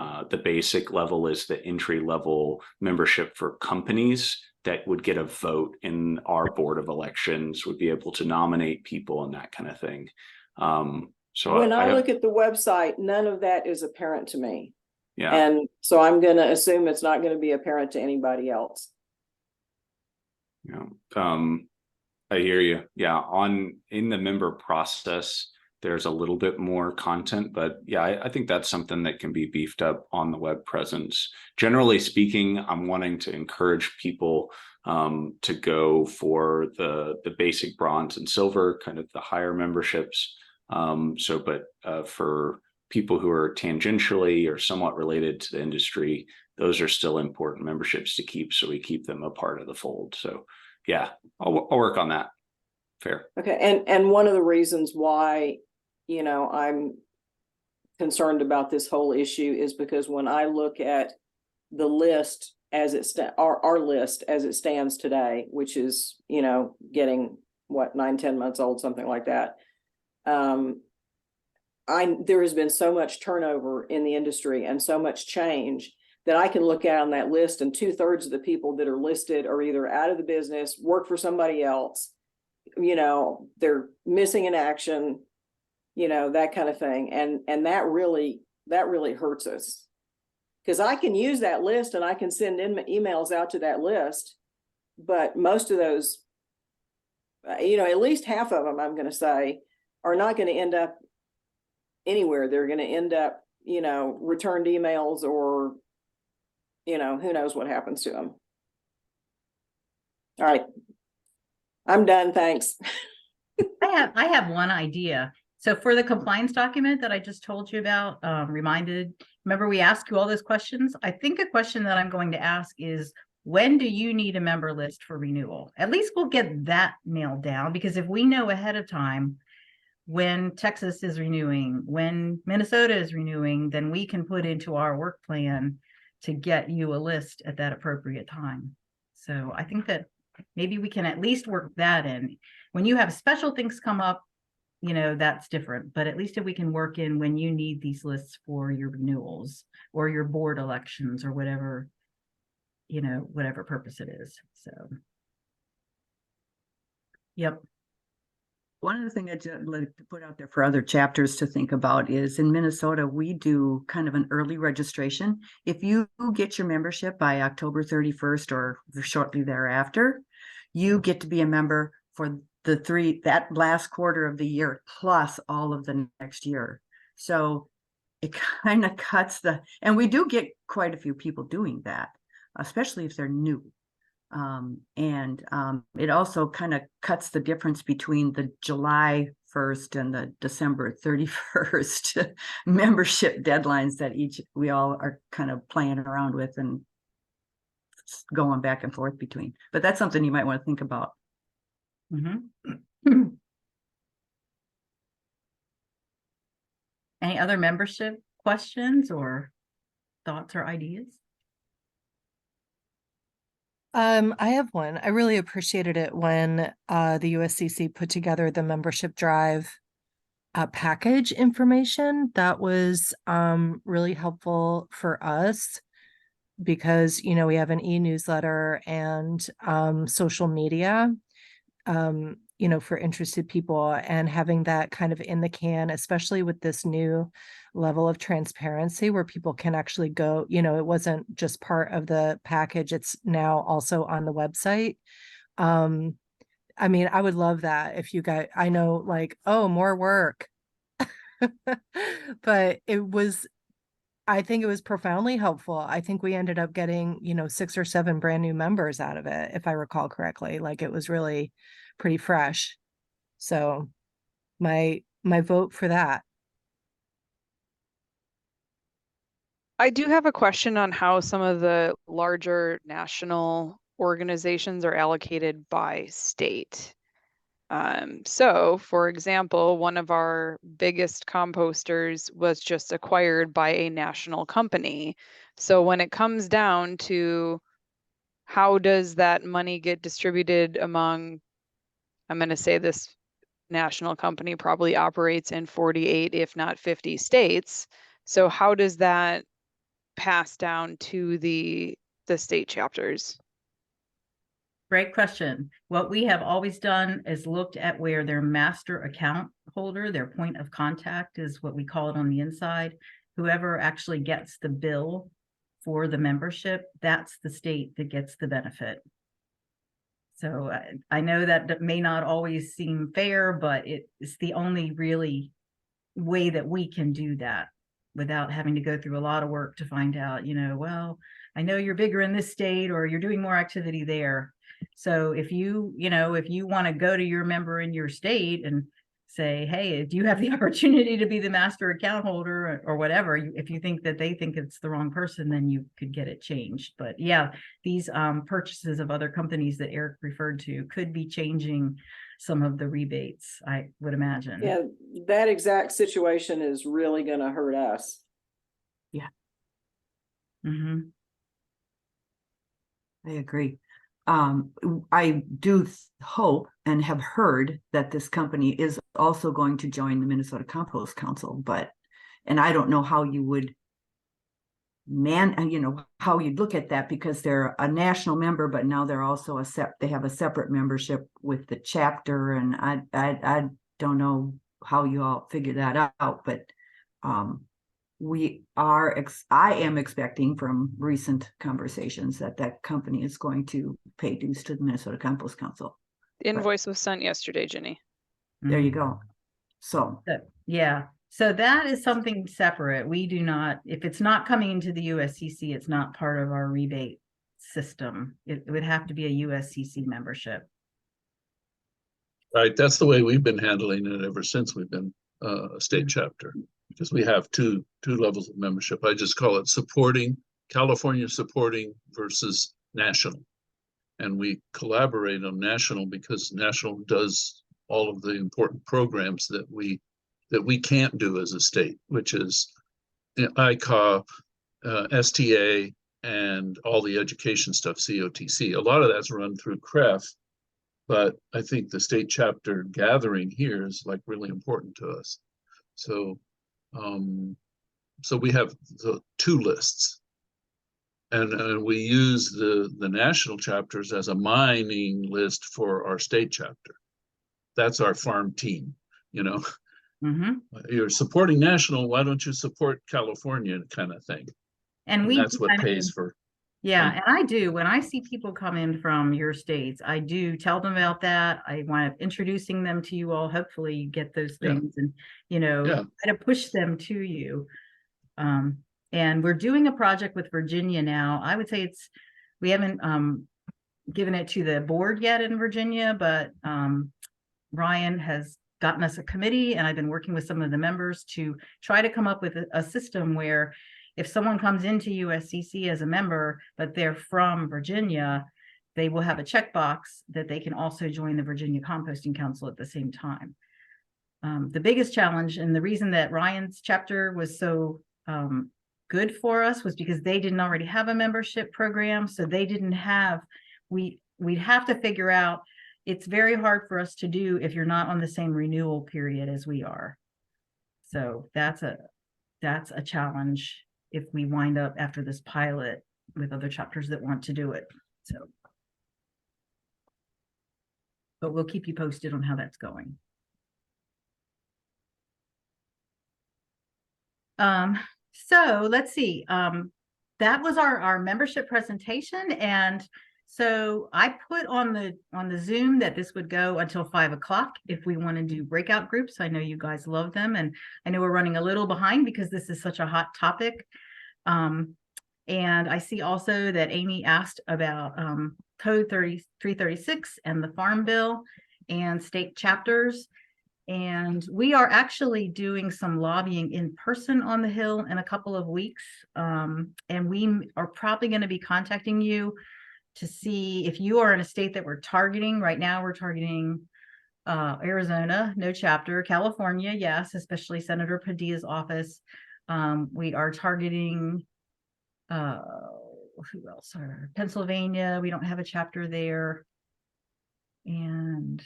basic level is the entry level membership for companies that would get a vote in our board of elections, would be able to nominate people and that kind of thing. So when I look at the website, none of that is apparent to me. yeah. And so I'm going to assume it's not going to be apparent to anybody else. Yeah. I hear you. Yeah. In the member process, there's a little bit more content, but yeah, I think that's something that can be beefed up on the web presence. Generally speaking, I'm wanting to encourage people to go for the basic bronze and silver, kind of the higher memberships. But for people who are tangentially or somewhat related to the industry, those are still important memberships to keep. So we keep them a part of the fold. So yeah, I'll work on that. Fair. Okay. And one of the reasons why, I'm concerned about this whole issue is because when I look at the list as our list as it stands today, which is, getting 9-10 months old, something like that. There has been so much turnover in the industry and so much change that I can look at on that list, and 2/3 of the people that are listed are either out of the business, work for somebody else, they're missing in action, that kind of thing. And that really hurts us, because I can use that list and I can send in emails out to that list, but most of those, at least half of them, I'm going to say, are not going to end up anywhere. They're going to end up, returned emails, or, who knows what happens to them. All right. I'm done. Thanks. I have one idea. So for the compliance document that I just told you about, remember we asked you all those questions? I think a question that I'm going to ask is, when do you need a member list for renewal? At least we'll get that nailed down, because if we know ahead of time when Texas is renewing, when Minnesota is renewing, then we can put into our work plan to get you a list at that appropriate time. So I think that maybe we can at least work that in. When you have special things come up, that's different, but at least if we can work in when you need these lists for your renewals or your board elections or whatever, whatever purpose it is. So, yep. One of the things I'd like to put out there for other chapters to think about is, in Minnesota, we do kind of an early registration. If you get your membership by October 31st or shortly thereafter, you get to be a member for that last quarter of the year, plus all of the next year. So it kind of cuts and we do get quite a few people doing that, especially if they're new. It also kind of cuts the difference between the July 1st and the December 31st membership deadlines that we all are kind of playing around with and going back and forth between. But that's something you might want to think about. Mm-hmm. Any other membership questions or thoughts or ideas? I have one. I really appreciated it when the USCC put together the membership drive package information. That was really helpful for us, because we have an e-newsletter and social media for interested people, and having that kind of in the can, especially with this new level of transparency where people can actually go, it wasn't just part of the package, it's now also on the website. I would love that if you guys, I know, more work, but I think it was profoundly helpful. I think we ended up getting, 6 or 7 brand new members out of it, if I recall correctly. It was really pretty fresh. So my vote for that. I do have a question on how some of the larger national organizations are allocated by state. So for example, one of our biggest composters was just acquired by a national company. So when it comes down to how does that money get distributed among, I'm going to say this national company probably operates in 48, if not 50 states. So how does that pass down to the state chapters? Great question. What we have always done is looked at where their master account holder, their point of contact is what we call it on the inside. Whoever actually gets the bill for the membership, that's the state that gets the benefit. So I know that may not always seem fair, but it's the only really way that we can do that without having to go through a lot of work to find out, well, I know you're bigger in this state or you're doing more activity there. So if you want to go to your member in your state and say, hey, do you have the opportunity to be the master account holder or whatever, if you think that they think it's the wrong person, then you could get it changed. But yeah, these purchases of other companies that Eric referred to could be changing some of the rebates, I would imagine. Yeah, that exact situation is really going to hurt us. Yeah. Mm-hmm. I agree. I do hope and have heard that this company is also going to join the Minnesota Compost Council, and I don't know how you would how you'd look at that, because they're a national member, but now they're also they have a separate membership with the chapter, and I don't know how you all figure that out, but I am expecting from recent conversations that company is going to pay dues to the Minnesota Compost Council. The invoice was sent yesterday, Jenny. There you go. So yeah. So that is something separate. We do not, if it's not coming into the USCC, it's not part of our rebate system. It would have to be a USCC membership. Right, that's the way we've been handling it ever since we've been a state chapter, because we have two levels of membership. I just call it California supporting versus national. And we collaborate on national because national does all of the important programs that we can't do as a state, which is ICA, STA, and all the education stuff, COTC. A lot of that's run through CREF, but I think the state chapter gathering here is like really important to us. So, so we have the two lists, and we use the national chapters as a mining list for our state chapter. That's our farm team, Mm-hmm. You're supporting national, why don't you support California kind of thing? And that's what pays for. Yeah, and I do. When I see people come in from your states, I do tell them about that. I want to introducing them to you all. Hopefully you get those things and, try to push them to you. And we're doing a project with Virginia now. I would say we haven't given it to the board yet in Virginia, but Ryan has gotten us a committee, and I've been working with some of the members to try to come up with a system where if someone comes into USCC as a member, but they're from Virginia, they will have a checkbox that they can also join the Virginia Composting Council at the same time. The biggest challenge, and the reason that Ryan's chapter was so good for us, was because they didn't already have a membership program. So they didn't have, we'd have to figure out, it's very hard for us to do if you're not on the same renewal period as we are. So that's a challenge if we wind up after this pilot with other chapters that want to do it. So, but we'll keep you posted on how that's going. So let's see. That was our membership presentation, and so I put on the Zoom that this would go until 5 o'clock if we want to do breakout groups. I know you guys love them, and I know we're running a little behind because this is such a hot topic. And I see also that Amy asked about Code 336 and the Farm Bill and state chapters. And we are actually doing some lobbying in person on the Hill in a couple of weeks. And we are probably going to be contacting you to see if you are in a state that we're targeting. Right now, we're targeting Arizona, no chapter. California, yes, especially Senator Padilla's office. We are targeting, who else? Pennsylvania, we don't have a chapter there. And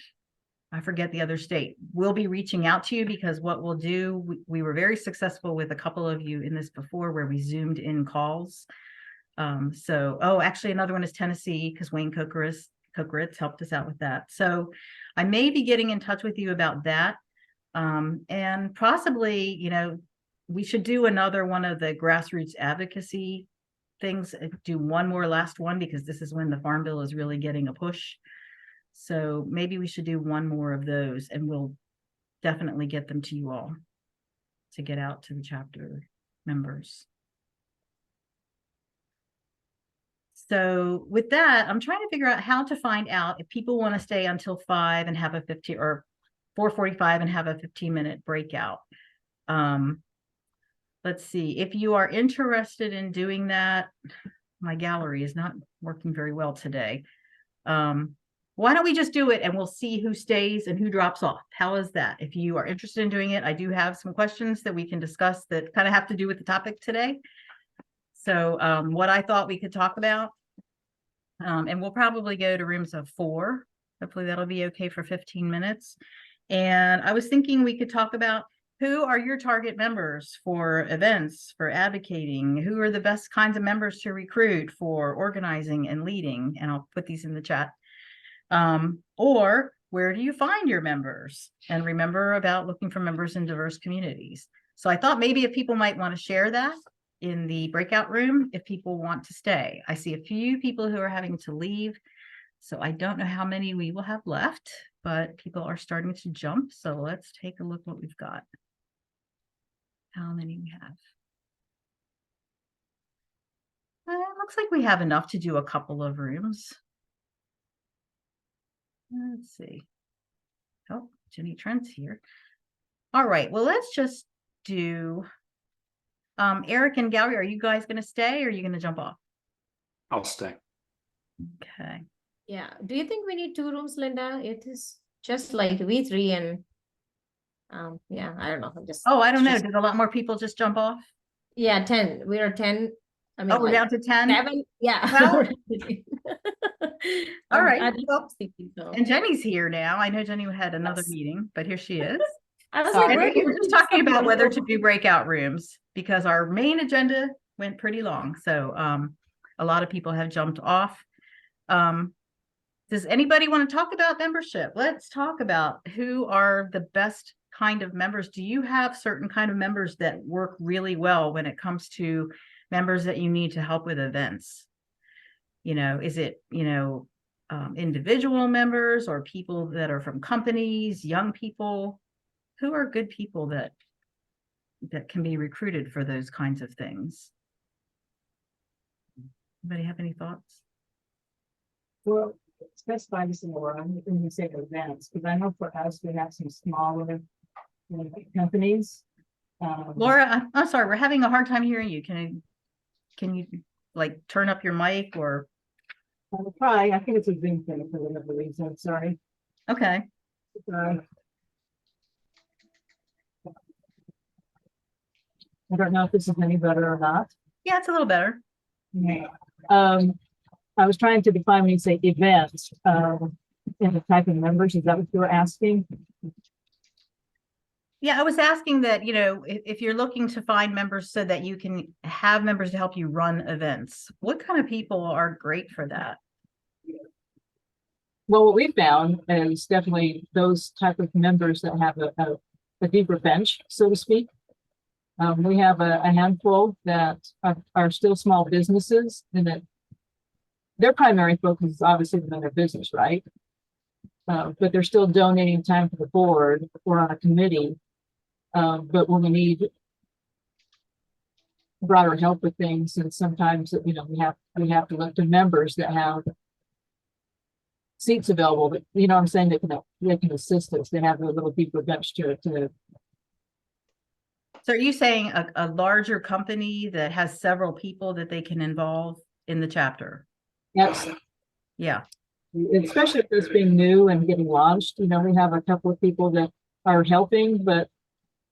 I forget the other state. We'll be reaching out to you because what we'll do, we were very successful with a couple of you in this before where we zoomed in calls. Actually another one is Tennessee because Wayne Kokeritz helped us out with that. So I may be getting in touch with you about that. And possibly, you know, we should do another one of the grassroots advocacy things, do one more last one, because this is when the Farm Bill is really getting a push. So maybe we should do one more of those and we'll definitely get them to you all to get out to the chapter members. So with that, I'm trying to figure out how to find out if people want to stay until 5 and have a 15 or 4:45 and have a 15-minute breakout. Let's see, if you are interested in doing that, my gallery is not working very well today. Why don't we just do it and we'll see who stays and who drops off? How is that? If you are interested in doing it, I do have some questions that we can discuss that kind of have to do with the topic today. So what I thought we could talk about, and we'll probably go to rooms of 4. Hopefully that'll be okay for 15 minutes. And I was thinking we could talk about who are your target members for events, for advocating, who are the best kinds of members to recruit for organizing and leading, and I'll put these in the chat. Or where do you find your members? And remember about looking for members in diverse communities. So I thought maybe if people might want to share that in the breakout room, if people want to stay. I see a few people who are having to leave. So I don't know how many we will have left, but people are starting to jump. So let's take a look what we've got. How many we have? It looks like we have enough to do a couple of rooms. Let's see. Oh, Jenny Trent's here. All right, well, let's just do Eric and Gallery, are you guys going to stay or are you going to jump off? I'll stay. Okay. Yeah. Do you think we need 2 rooms, Linda? It is just like we 3 and yeah, I don't know. I don't know. Did a lot more people just jump off? Yeah, 10. We are 10. I mean, Oh, we're down to 10? 7. Yeah. Well, all right. So. And Jenny's here now. I know Jenny had another meeting, but here she is. I was Sorry, like, we were just talking about whether to do breakout rooms because our main agenda went pretty long. So a lot of people have jumped off. Does anybody want to talk about membership? Let's talk about who are the best kind of members. Do you have certain kind of members that work really well when it comes to members that you need to help with events? You know, is it, you know, individual members or people that are from companies, young people? Who are good people that can be recruited for those kinds of things? Anybody have any thoughts? Well, specify this more when you say events, because I know for us, we have some smaller companies. Laura, I'm sorry, we're having a hard time hearing you. Can you like turn up your mic or? I'll try. I think it's a Zoom thing for whatever reason. Sorry. Okay. I don't know if this is any better or not. Yeah, it's a little better. Yeah. I was trying to define when you say events, and the type of members. Is that what you were asking? Yeah, I was asking that, you know, if you're looking to find members so that you can have members to help you run events, what kind of people are great for that? Well, what we found is definitely those type of members that have a deeper bench, so to speak. We have a handful that are still small businesses, and that their primary focus is obviously within their business, right? But they're still donating time for the board or on a committee. But when we need broader help with things, and sometimes, you know, we have to look to members that have seats available, but you know what I'm saying, they can assist us. They have a little deeper bench to it. So are you saying a larger company that has several people that they can involve in the chapter? Yes. Yeah. especially if it's being new and getting launched. You know, we have a couple of people that are helping, but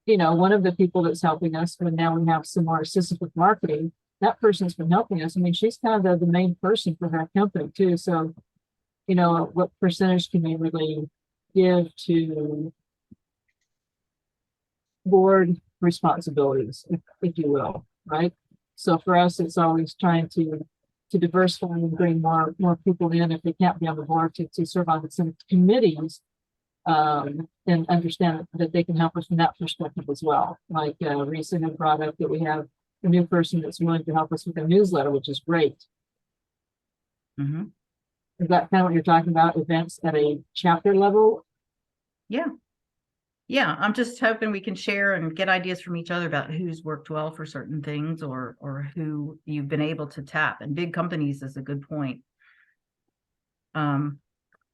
you know, one of the people that's helping us, when now we have some more assistance with marketing, that person's been helping us. I mean, she's kind of the main person for her company too. So, you know, what percentage can we really give to board responsibilities, if you will, right? So for us, it's always trying to diversify and bring more people in if they can't be on the board to serve on some committees. And understand that they can help us from that perspective as well. Like Risa had brought up that we have a new person that's willing to help us with a newsletter, which is great. Mhm. Is that kind of what you're talking about? Events at a chapter level? Yeah. Yeah, I'm just hoping we can share and get ideas from each other about who's worked well for certain things or who you've been able to tap. And big companies is a good point.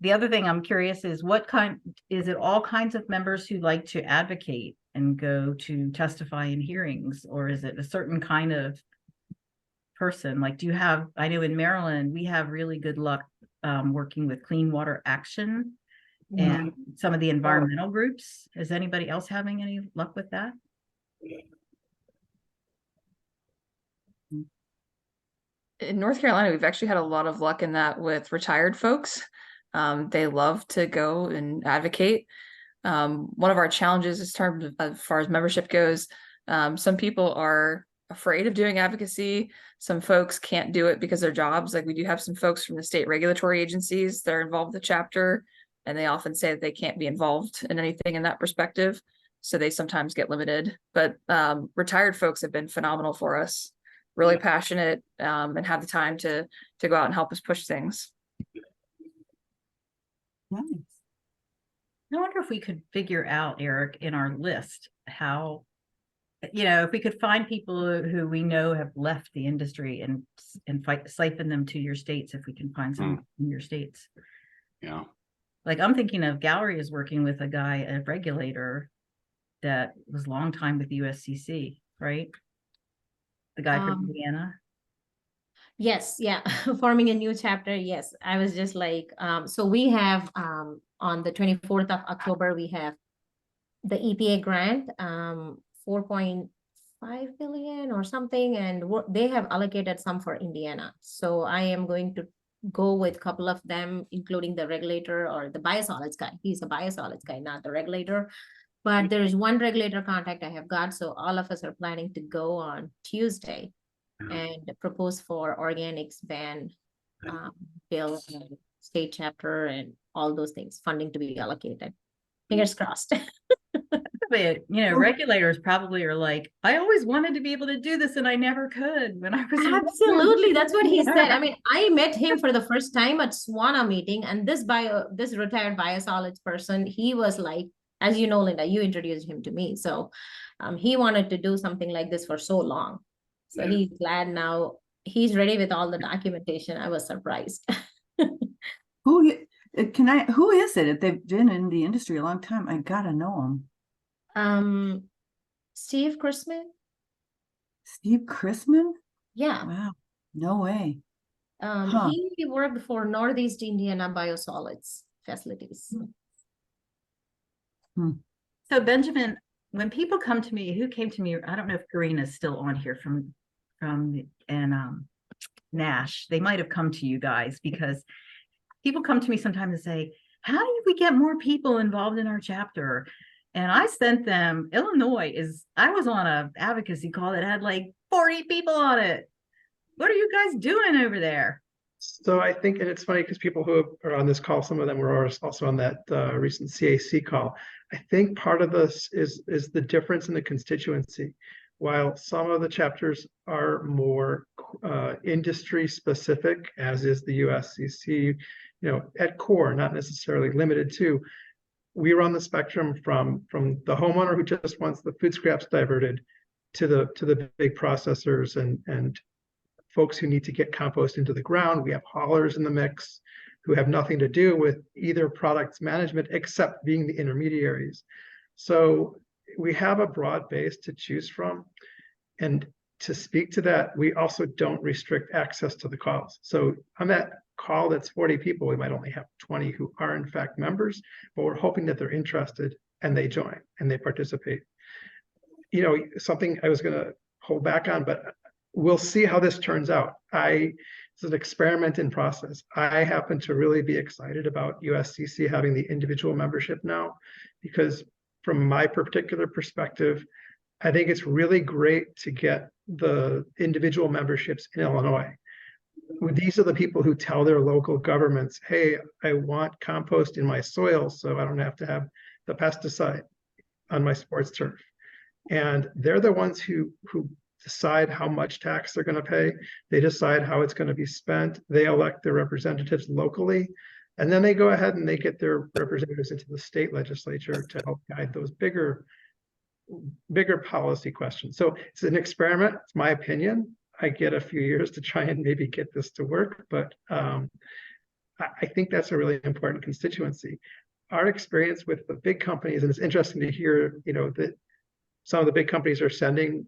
The other thing I'm curious is is it all kinds of members who like to advocate and go to testify in hearings, or is it a certain kind of person? Like, I know in Maryland, we have really good luck working with Clean Water Action and some of the environmental groups. Is anybody else having any luck with that? In North Carolina, we've actually had a lot of luck in that with retired folks. They love to go and advocate. One of our challenges as far as membership goes, some people are afraid of doing advocacy. Some folks can't do it because of their jobs. Like we do have some folks from the state regulatory agencies that are involved with the chapter, and they often say that they can't be involved in anything in that perspective. So they sometimes get limited, but retired folks have been phenomenal for us, really passionate, and have the time to go out and help us push things. Nice. I wonder if we could figure out, Eric, in our list how, if we could find people who we know have left the industry and siphon them to your states, if we can find some in your states. Yeah. Like I'm thinking of Gallery is working with a regulator that was a long time with USCC, right? The guy from Indiana. Yes, yeah, forming a new chapter. Yes, I was just like, so we have on the 24th of October, we have the EPA grant, 4.5 billion or something, and they have allocated some for Indiana. So I am going to go with a couple of them, including the regulator or the biosolids guy. He's a biosolids guy, not the regulator. But there is one regulator contact I have got. So all of us are planning to go on Tuesday and propose for organics ban bill, and state chapter, and all those things, funding to be allocated. Fingers crossed. But regulators probably are like, I always wanted to be able to do this and I never could when I was absolutely. That's what he said. I mean, I met him for the first time at SWANA meeting, and this retired biosolids person, he was like, as you know, Linda, you introduced him to me. So he wanted to do something like this for so long. So he's glad now. He's ready with all the documentation. I was surprised. Who is it? If they've been in the industry a long time, I gotta know him. Steve Chrisman. Steve Chrisman? Yeah. Wow. No way. He worked for Northeast Indiana Biosolids facilities. So Benjamin, when people come to me, who came to me, I don't know if Karina's still on here from Nash. They might have come to you guys, because people come to me sometimes and say, how do we get more people involved in our chapter? And I sent them, I was on a advocacy call that had like 40 people on it. What are you guys doing over there? So I think, and it's funny because people who are on this call, some of them were also on that recent CAC call. I think part of this is the difference in the constituency. While some of the chapters are more industry specific, as is the USCC, at core, not necessarily limited to, we were on the spectrum from the homeowner who just wants the food scraps diverted to the big processors and folks who need to get compost into the ground. We have haulers in the mix who have nothing to do with either products management except being the intermediaries. So we have a broad base to choose from. And to speak to that, we also don't restrict access to the calls. So on that call that's 40 people, we might only have 20 who are in fact members, but we're hoping that they're interested and they join and they participate. You know, something I was going to hold back on, but we'll see how this turns out. It's an experiment in process. I happen to really be excited about USCC having the individual membership now, because from my particular perspective, I think it's really great to get the individual memberships in Illinois. These are the people who tell their local governments, hey, I want compost in my soil so I don't have to have the pesticide on my sports turf. And they're the ones who decide how much tax they're going to pay. They decide how it's going to be spent. They elect their representatives locally. And then they go ahead and they get their representatives into the state legislature to help guide those bigger policy questions. So it's an experiment. It's my opinion. I get a few years to try and maybe get this to work, but I think that's a really important constituency. Our experience with the big companies, and it's interesting to hear, you know, that some of the big companies are sending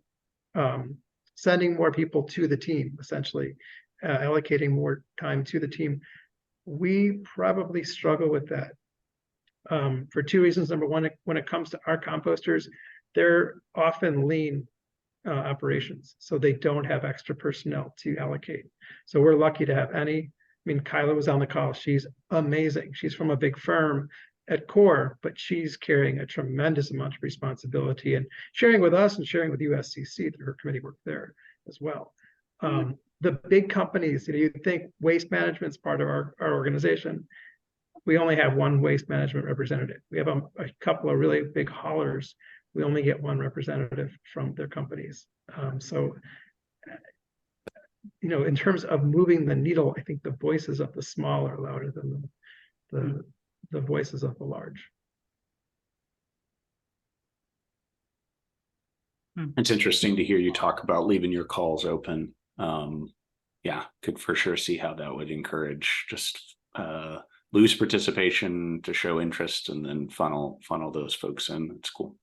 more people to the team, essentially, allocating more time to the team. We probably struggle with that for two reasons. Number one, when it comes to our composters, they're often lean operations, so they don't have extra personnel to allocate. So we're lucky to have any. I mean, Kyla was on the call. She's amazing. She's from a big firm at core, but she's carrying a tremendous amount of responsibility and sharing with us and sharing with USCC through her committee work there as well. The big companies, you know, you think waste management is part of our organization. We only have one waste management representative. We have a couple of really big haulers. We only get one representative from their companies. So, you know, in terms of moving the needle, I think the voices of the small are louder than the voices of the large. It's interesting to hear you talk about leaving your calls open. Yeah, could for sure see how that would encourage just loose participation to show interest and then funnel those folks in. It's cool.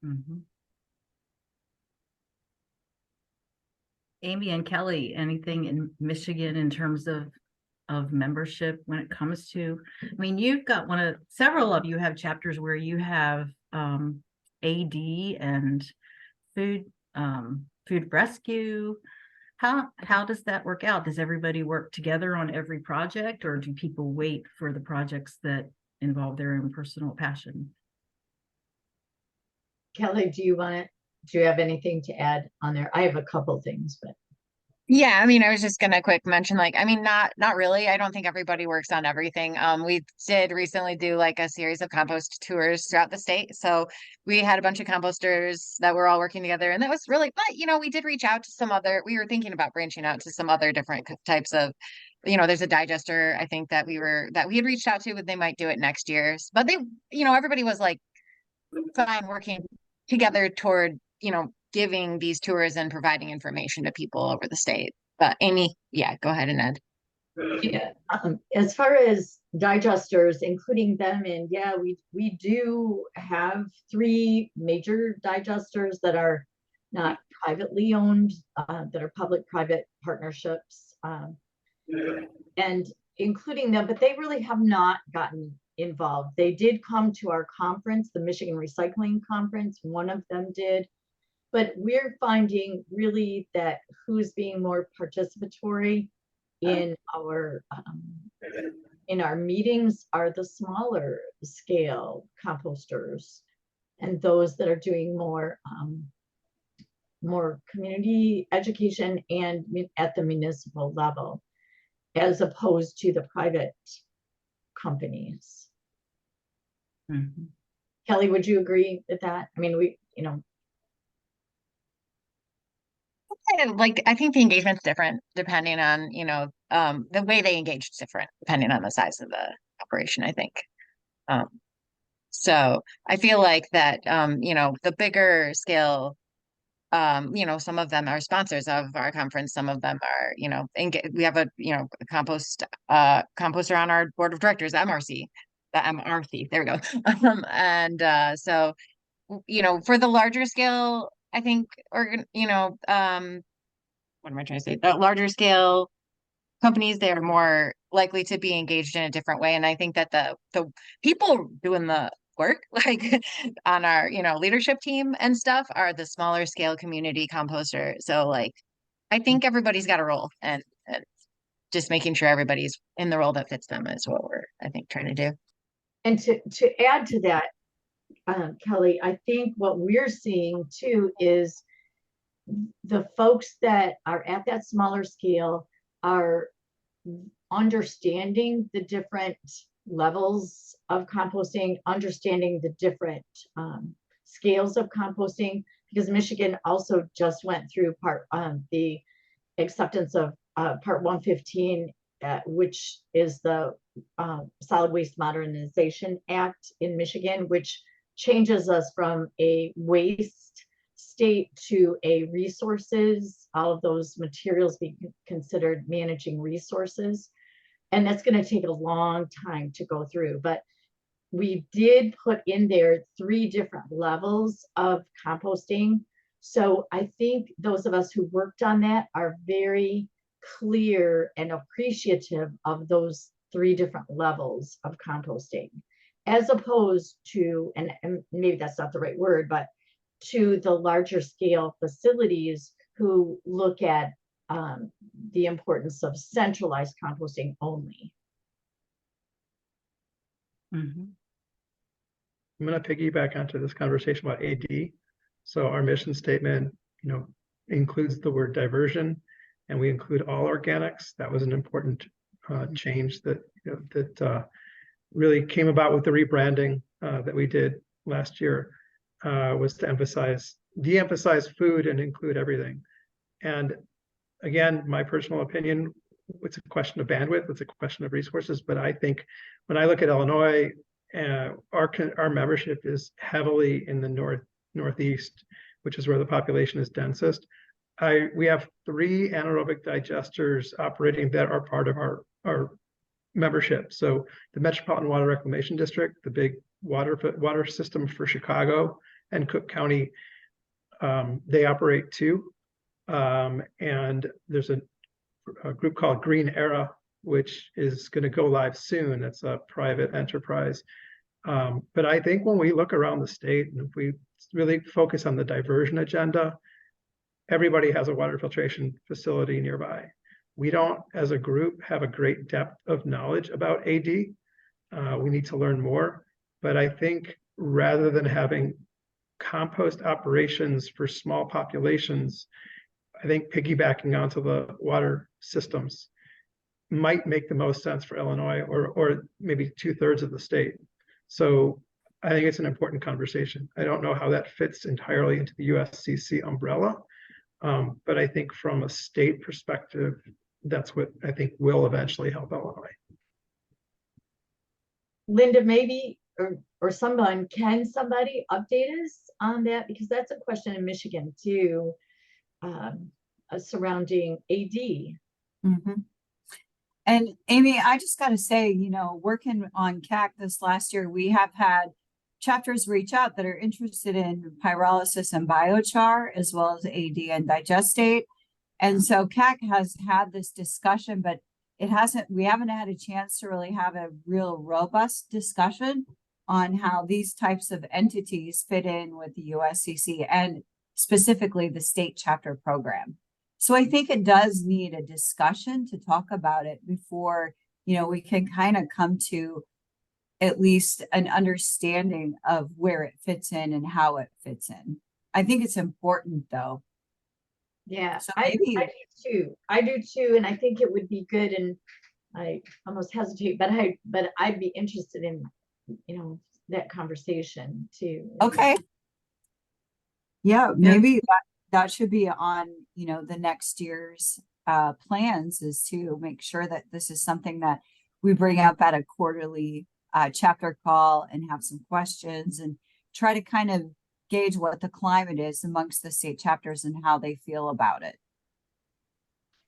Mm-hmm. Amy and Kelly, anything in Michigan in terms of membership when it comes to, I mean, you've got several of you have chapters where you have AD and food rescue. How does that work out? Does everybody work together on every project, or do people wait for the projects that involve their own personal passion? Kelly, do you have anything to add on there? I have a couple things, but. Yeah, I mean, I was just gonna quick mention, like, I mean, not really. I don't think everybody works on everything. We did recently do like a series of compost tours throughout the state. So we had a bunch of composters that were all working together, and that was really, but you know, we did reach out to we were thinking about branching out to some other different types of, you know, there's a digester, I think that we had reached out to, but they might do it next year. But they, you know, everybody was like fine working together toward, you know, giving these tours and providing information to people over the state. But Amy, yeah, go ahead and Ed. Yeah, as far as digesters, including them in, yeah, we do have 3 major digesters that are not privately owned, that are public-private partnerships, and including them, but they really have not gotten involved. They did come to our conference, the Michigan Recycling Conference. One of them did. But we're finding really that who's being more participatory in our meetings are the smaller scale composters, and those that are doing more community education and at the municipal level, as opposed to the private companies. Mm-hmm. Kelly, would you agree with that? I mean, like, I think the engagement's different depending on, you know, the way they engage is different depending on the size of the operation, I think. So I feel like that, you know, the bigger scale, you know, some of them are sponsors of our conference. Some of them are, you know, we have a, you know, composter on our board of directors, MRC, there we go. So, you know, for the larger scale I think, you know, what am I trying to say? The larger scale companies, they're more likely to be engaged in a different way. And I think that the people doing the work, like on our, you know, leadership team and stuff, are the smaller scale community composter. So like, I think everybody's got a role, and just making sure everybody's in the role that fits them is what we're, I think, trying to do. And to add to that, Kelly, I think what we're seeing too is the folks that are at that smaller scale are understanding the different levels of composting, understanding the different scales of composting, because Michigan also just went through the acceptance of Part 115, which is the Solid Waste Modernization Act in Michigan, which changes us from a waste state to a resources, all of those materials being considered managing resources. And that's going to take a long time to go through. But we did put in there 3 different levels of composting. So I think those of us who worked on that are very clear and appreciative of those 3 different levels of composting, as opposed to, and maybe that's not the right word, but to the larger scale facilities who look at the importance of centralized composting only. I'm going to piggyback onto this conversation about AD. So our mission statement, you know, includes the word diversion, and we include all organics. That was an important change that, you know, that really came about with the rebranding that we did last year, was to de-emphasize food and include everything. And again, my personal opinion, it's a question of bandwidth, it's a question of resources, but I think when I look at Illinois, our membership is heavily in the northeast, which is where the population is densest. We have 3 anaerobic digesters operating that are part of our membership. So the Metropolitan Water Reclamation District, the big water system for Chicago and Cook County, they operate too. And there's a group called Green Era, which is going to go live soon. That's a private enterprise. But I think when we look around the state, and if we really focus on the diversion agenda, everybody has a water filtration facility nearby. We don't, as a group, have a great depth of knowledge about AD. We need to learn more. But I think rather than having compost operations for small populations, I think piggybacking onto the water systems might make the most sense for Illinois, or maybe 2/3 of the state. So I think it's an important conversation. I don't know how that fits entirely into the USCC umbrella, but I think from a state perspective, that's what I think will eventually help Illinois. Linda, maybe, or someone, can somebody update us on that? Because that's a question in Michigan too, surrounding AD. And Amy, I just got to say, you know, working on CAC this last year, we have had chapters reach out that are interested in pyrolysis and biochar, as well as AD and digestate. And so CAC has had this discussion, but we haven't had a chance to really have a real robust discussion on how these types of entities fit in with the USCC and specifically the state chapter program. So I think it does need a discussion to talk about it before, you know, we can kind of come to at least an understanding of where it fits in and how it fits in. I think it's important though. Yeah, So I maybe- I do too. And I think it would be good, and I almost hesitate, but I'd be interested in, you know, that conversation too. Okay. Yeah, maybe that should be on, you know, the next year's plans, is to make sure that this is something that we bring up at a quarterly chapter call and have some questions and try to kind of gauge what the climate is amongst the state chapters and how they feel about it.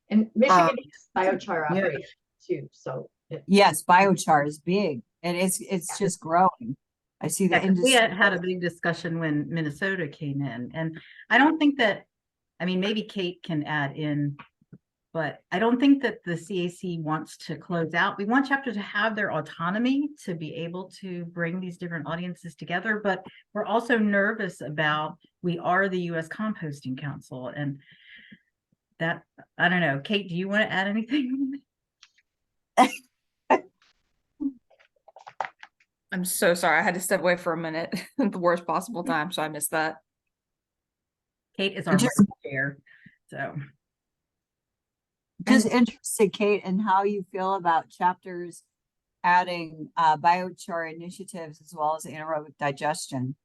And Michigan is biochar operation too, so. Yes, biochar is big and it's just growing. I see the Yeah, 'cause we industry. had a big discussion when Minnesota came in, and I don't think that, I mean, maybe Kate can add in, but I don't think that the CAC wants to close out. We want chapters to have their autonomy to be able to bring these different audiences together, but we're also nervous about, we are the US Composting Council, and that, I don't know. Kate, do you want to add anything? I'm so sorry. I had to step away for a minute at the worst possible time, so I missed that. Kate is our Just- chair, so. Just interested, Kate, in how you feel about chapters adding biochar initiatives as well as anaerobic digestion.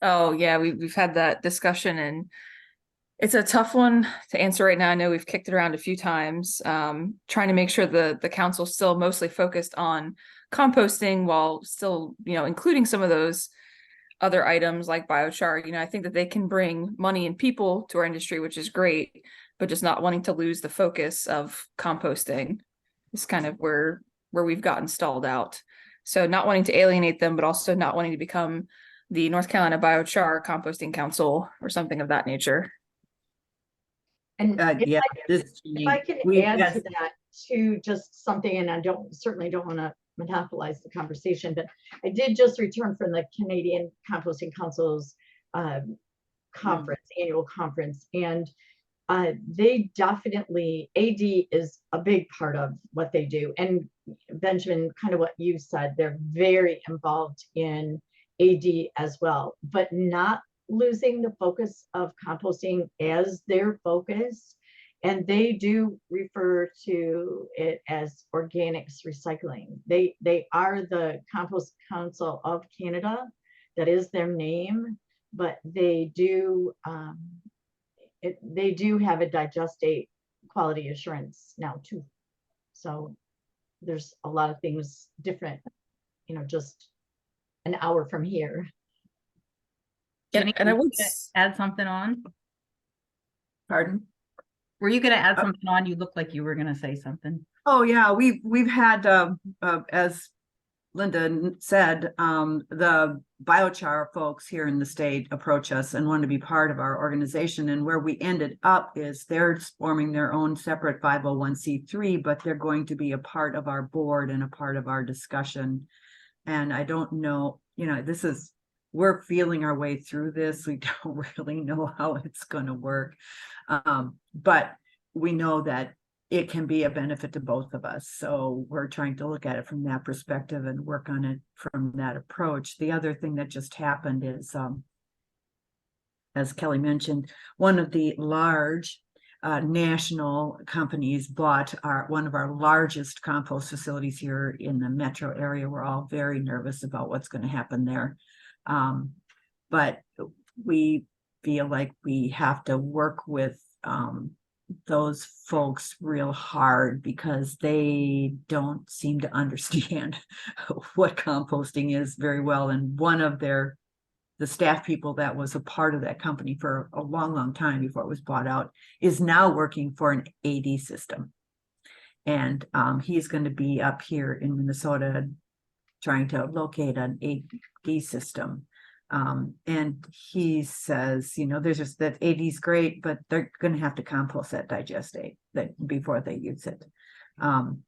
Oh yeah, we've had that discussion, and it's a tough one to answer right now. I know we've kicked it around a few times, trying to make sure the council's still mostly focused on composting while still, including some of those other items like biochar. I think that they can bring money and people to our industry, which is great, but just not wanting to lose the focus of composting is kind of where we've gotten stalled out. So not wanting to alienate them, but also not wanting to become the North Carolina Biochar Composting Council or something of that nature. And yeah, if I can add to that to just something, and I certainly don't want to monopolize the conversation, but I did just return from the Canadian Composting Council's conference, annual conference, and they definitely, AD is a big part of what they do. And Benjamin, kind of what you said, they're very involved in AD as well, but not losing the focus of composting as their focus. And they do refer to it as organics recycling. They are the Compost Council of Canada. That is their name, but they do have a digestate quality assurance now too. So there's a lot of things different, just an hour from here. Yeah, and I would add something on. Pardon? Were you going to add something on? You look like you were going to say something. Oh yeah, we've had as Linda said, the biochar folks here in the state approach us and want to be part of our organization. And where we ended up is they're forming their own separate 501c3, but they're going to be a part of our board and a part of our discussion. And I don't know, we're feeling our way through this. We don't really know how it's going to work. But we know that it can be a benefit to both of us. So we're trying to look at it from that perspective and work on it from that approach. The other thing that just happened is, as Kelly mentioned, one of the large national companies bought one of our largest compost facilities here in the metro area. We're all very nervous about what's going to happen there. But we feel like we have to work with those folks real hard because they don't seem to understand what composting is very well. And one of the staff people that was a part of that company for a long, long time before it was bought out is now working for an AD system. And he's going to be up here in Minnesota trying to locate an AD system. And he says, there's just that AD is great, but they're going to have to compost that digestate before they use it.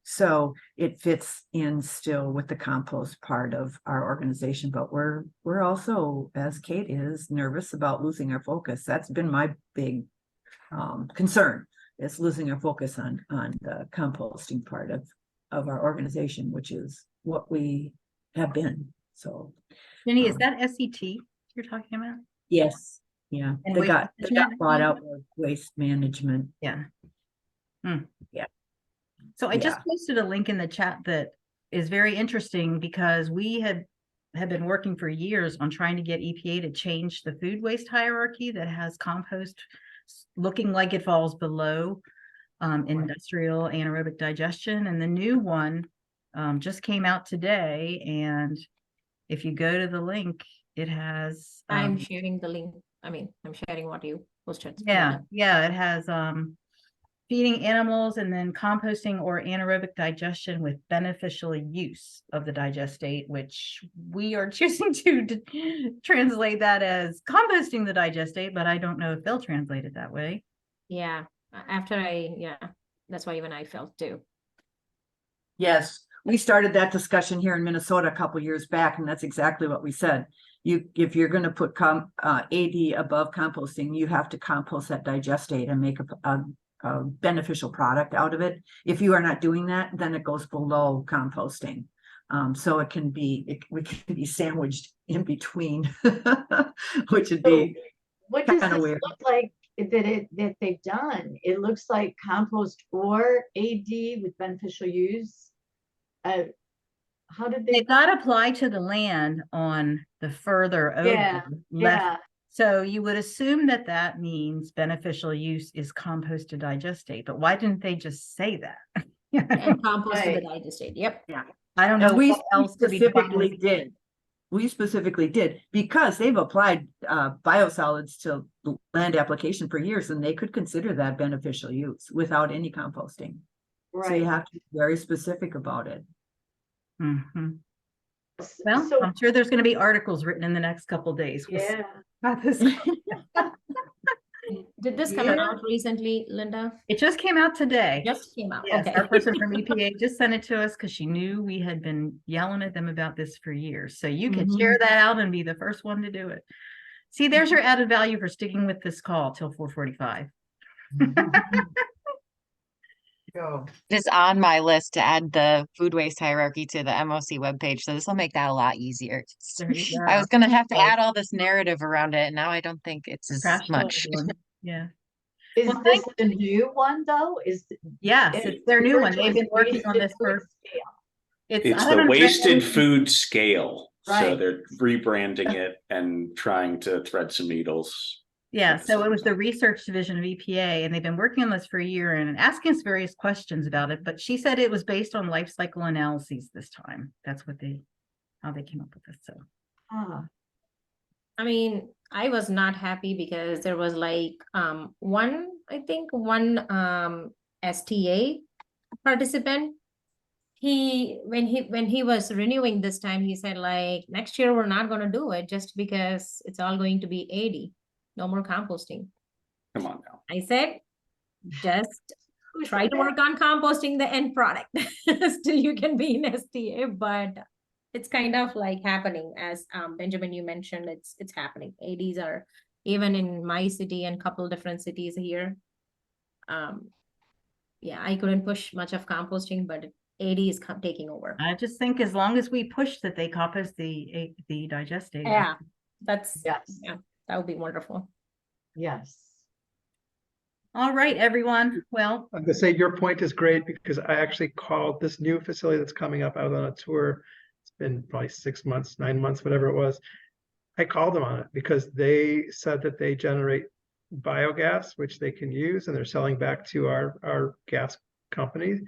So it fits in still with the compost part of our organization, but we're also, as Kate is, nervous about losing our focus. That's been my big concern, is losing our focus on the composting part of our organization, which is what we have been. So Jenny, is that SET you're talking about? yes, yeah, And they waste got management? bought out with waste management. Yeah. Yeah. So I just Yeah. posted a link in the chat that is very interesting because we have been working for years on trying to get EPA to change the food waste hierarchy that has compost looking like it falls below industrial anaerobic digestion. And the new one just came out today. And if you go to the link, it has I'm sharing the link. I'm sharing what you posted. yeah, it has feeding animals and then composting or anaerobic digestion with beneficial use of the digestate, which we are choosing to translate that as composting the digestate, but I don't know if they'll translate it that way. Yeah, that's why even I felt too. Yes, we started that discussion here in Minnesota a couple years back, and that's exactly what we said. If you're gonna put AD above composting, you have to compost that digestate and make a beneficial product out of it. If you are not doing that, then it goes below composting. So it can be sandwiched in between, which would be What does kind this of of weird. look like that they've done? It looks like compost or AD with beneficial use. How did they? They've got to apply to the land on the further over Yeah, left. yeah. So you would assume that that means beneficial use is compost to digestate, but why didn't they just say that? And compost to the Right. digestate. Yep. Yeah. I don't know And we what else to be specifically defined. did. We specifically did because they've applied biosolids to land application for years, and they could consider that beneficial use without any composting. So you Right. have to be very specific about it. Mhm. Well, So, I'm sure there's going to be articles written in the next couple days. We'll see yeah. about this. Did this come Yeah. out recently, Linda? It just came out today. Just came out. Yes, Okay. our person from EPA just sent it to us because she knew we had been yelling at them about this for years. So you can share that out and be the first one to do it. See, there's your added value for sticking with this call till 4:45. Go. It's on my list to add the food waste hierarchy to the MOC webpage, so this will make that a lot easier. There you I go. was gonna have to add all this narrative around it, and now I don't think it's as Trash much. talk one. Yeah. Is Well, this the new one though? Yes, it's their new one. They've been working on this for. It's I the haven't wasted written- food scale. So Right. they're rebranding it and trying to thread some needles. Yeah, so it was the research division of EPA, and they've been working on this for a year and asking us various questions about it. But she said it was based on life cycle analyses this time. That's how they came up with this. So I mean, I was not happy because there was like one STA participant. When he was renewing this time, he said like next year we're not gonna do it just because it's all going to be 80. No more composting. Come on now. I said, just try to work on composting the end product. Still you can be in STA, but it's kind of like happening as Benjamin, you mentioned, it's happening. ADs are even in my city and couple different cities here. Yeah, I couldn't push much of composting, but AD is taking over. I just think as long as we push that they compost the digestate. Yeah, Yes. yeah, that would be wonderful. Yes. All right, everyone. Well, I'm gonna say your point is great because I actually called this new facility that's coming up. I was on a tour. It's been probably 6 months, 9 months, whatever it was. I called them on it because they said that they generate biogas, which they can use, and they're selling back to our gas company,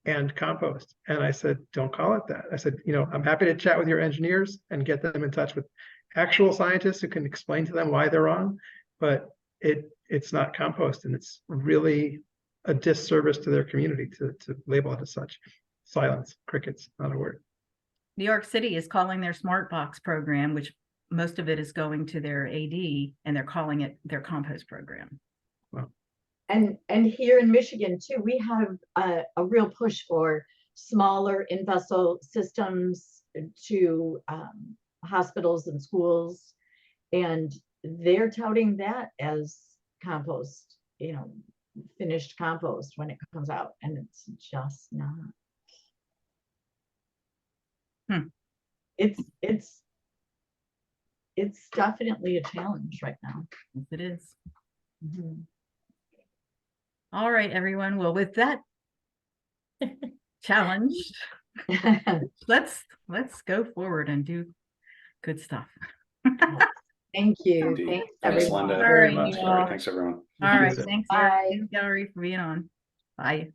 and compost. And I said, don't call it that. I said, I'm happy to chat with your engineers and get them in touch with actual scientists who can explain to them why they're wrong, but it's not compost, and it's really a disservice to their community to label it as such. Silence, crickets, not a word. New York City is calling their Smart Box program, which most of it is going to their AD, and they're calling it their compost program. And here in Michigan too, we have a real push for smaller in-vessel systems to hospitals and schools, and they're touting that as compost, finished compost when it comes out, and it's just not. It's definitely a challenge right now. Yes, it is. Mhm. All right, everyone. Well, with that challenge, let's go forward and do good stuff. Thank you. Indeed. Thanks, Thanks, everyone. Linda. All right, Thanks, you all. Thanks, everyone. All right, Visit. thanks, Bye. Thanks, Gallery, for being on. Bye.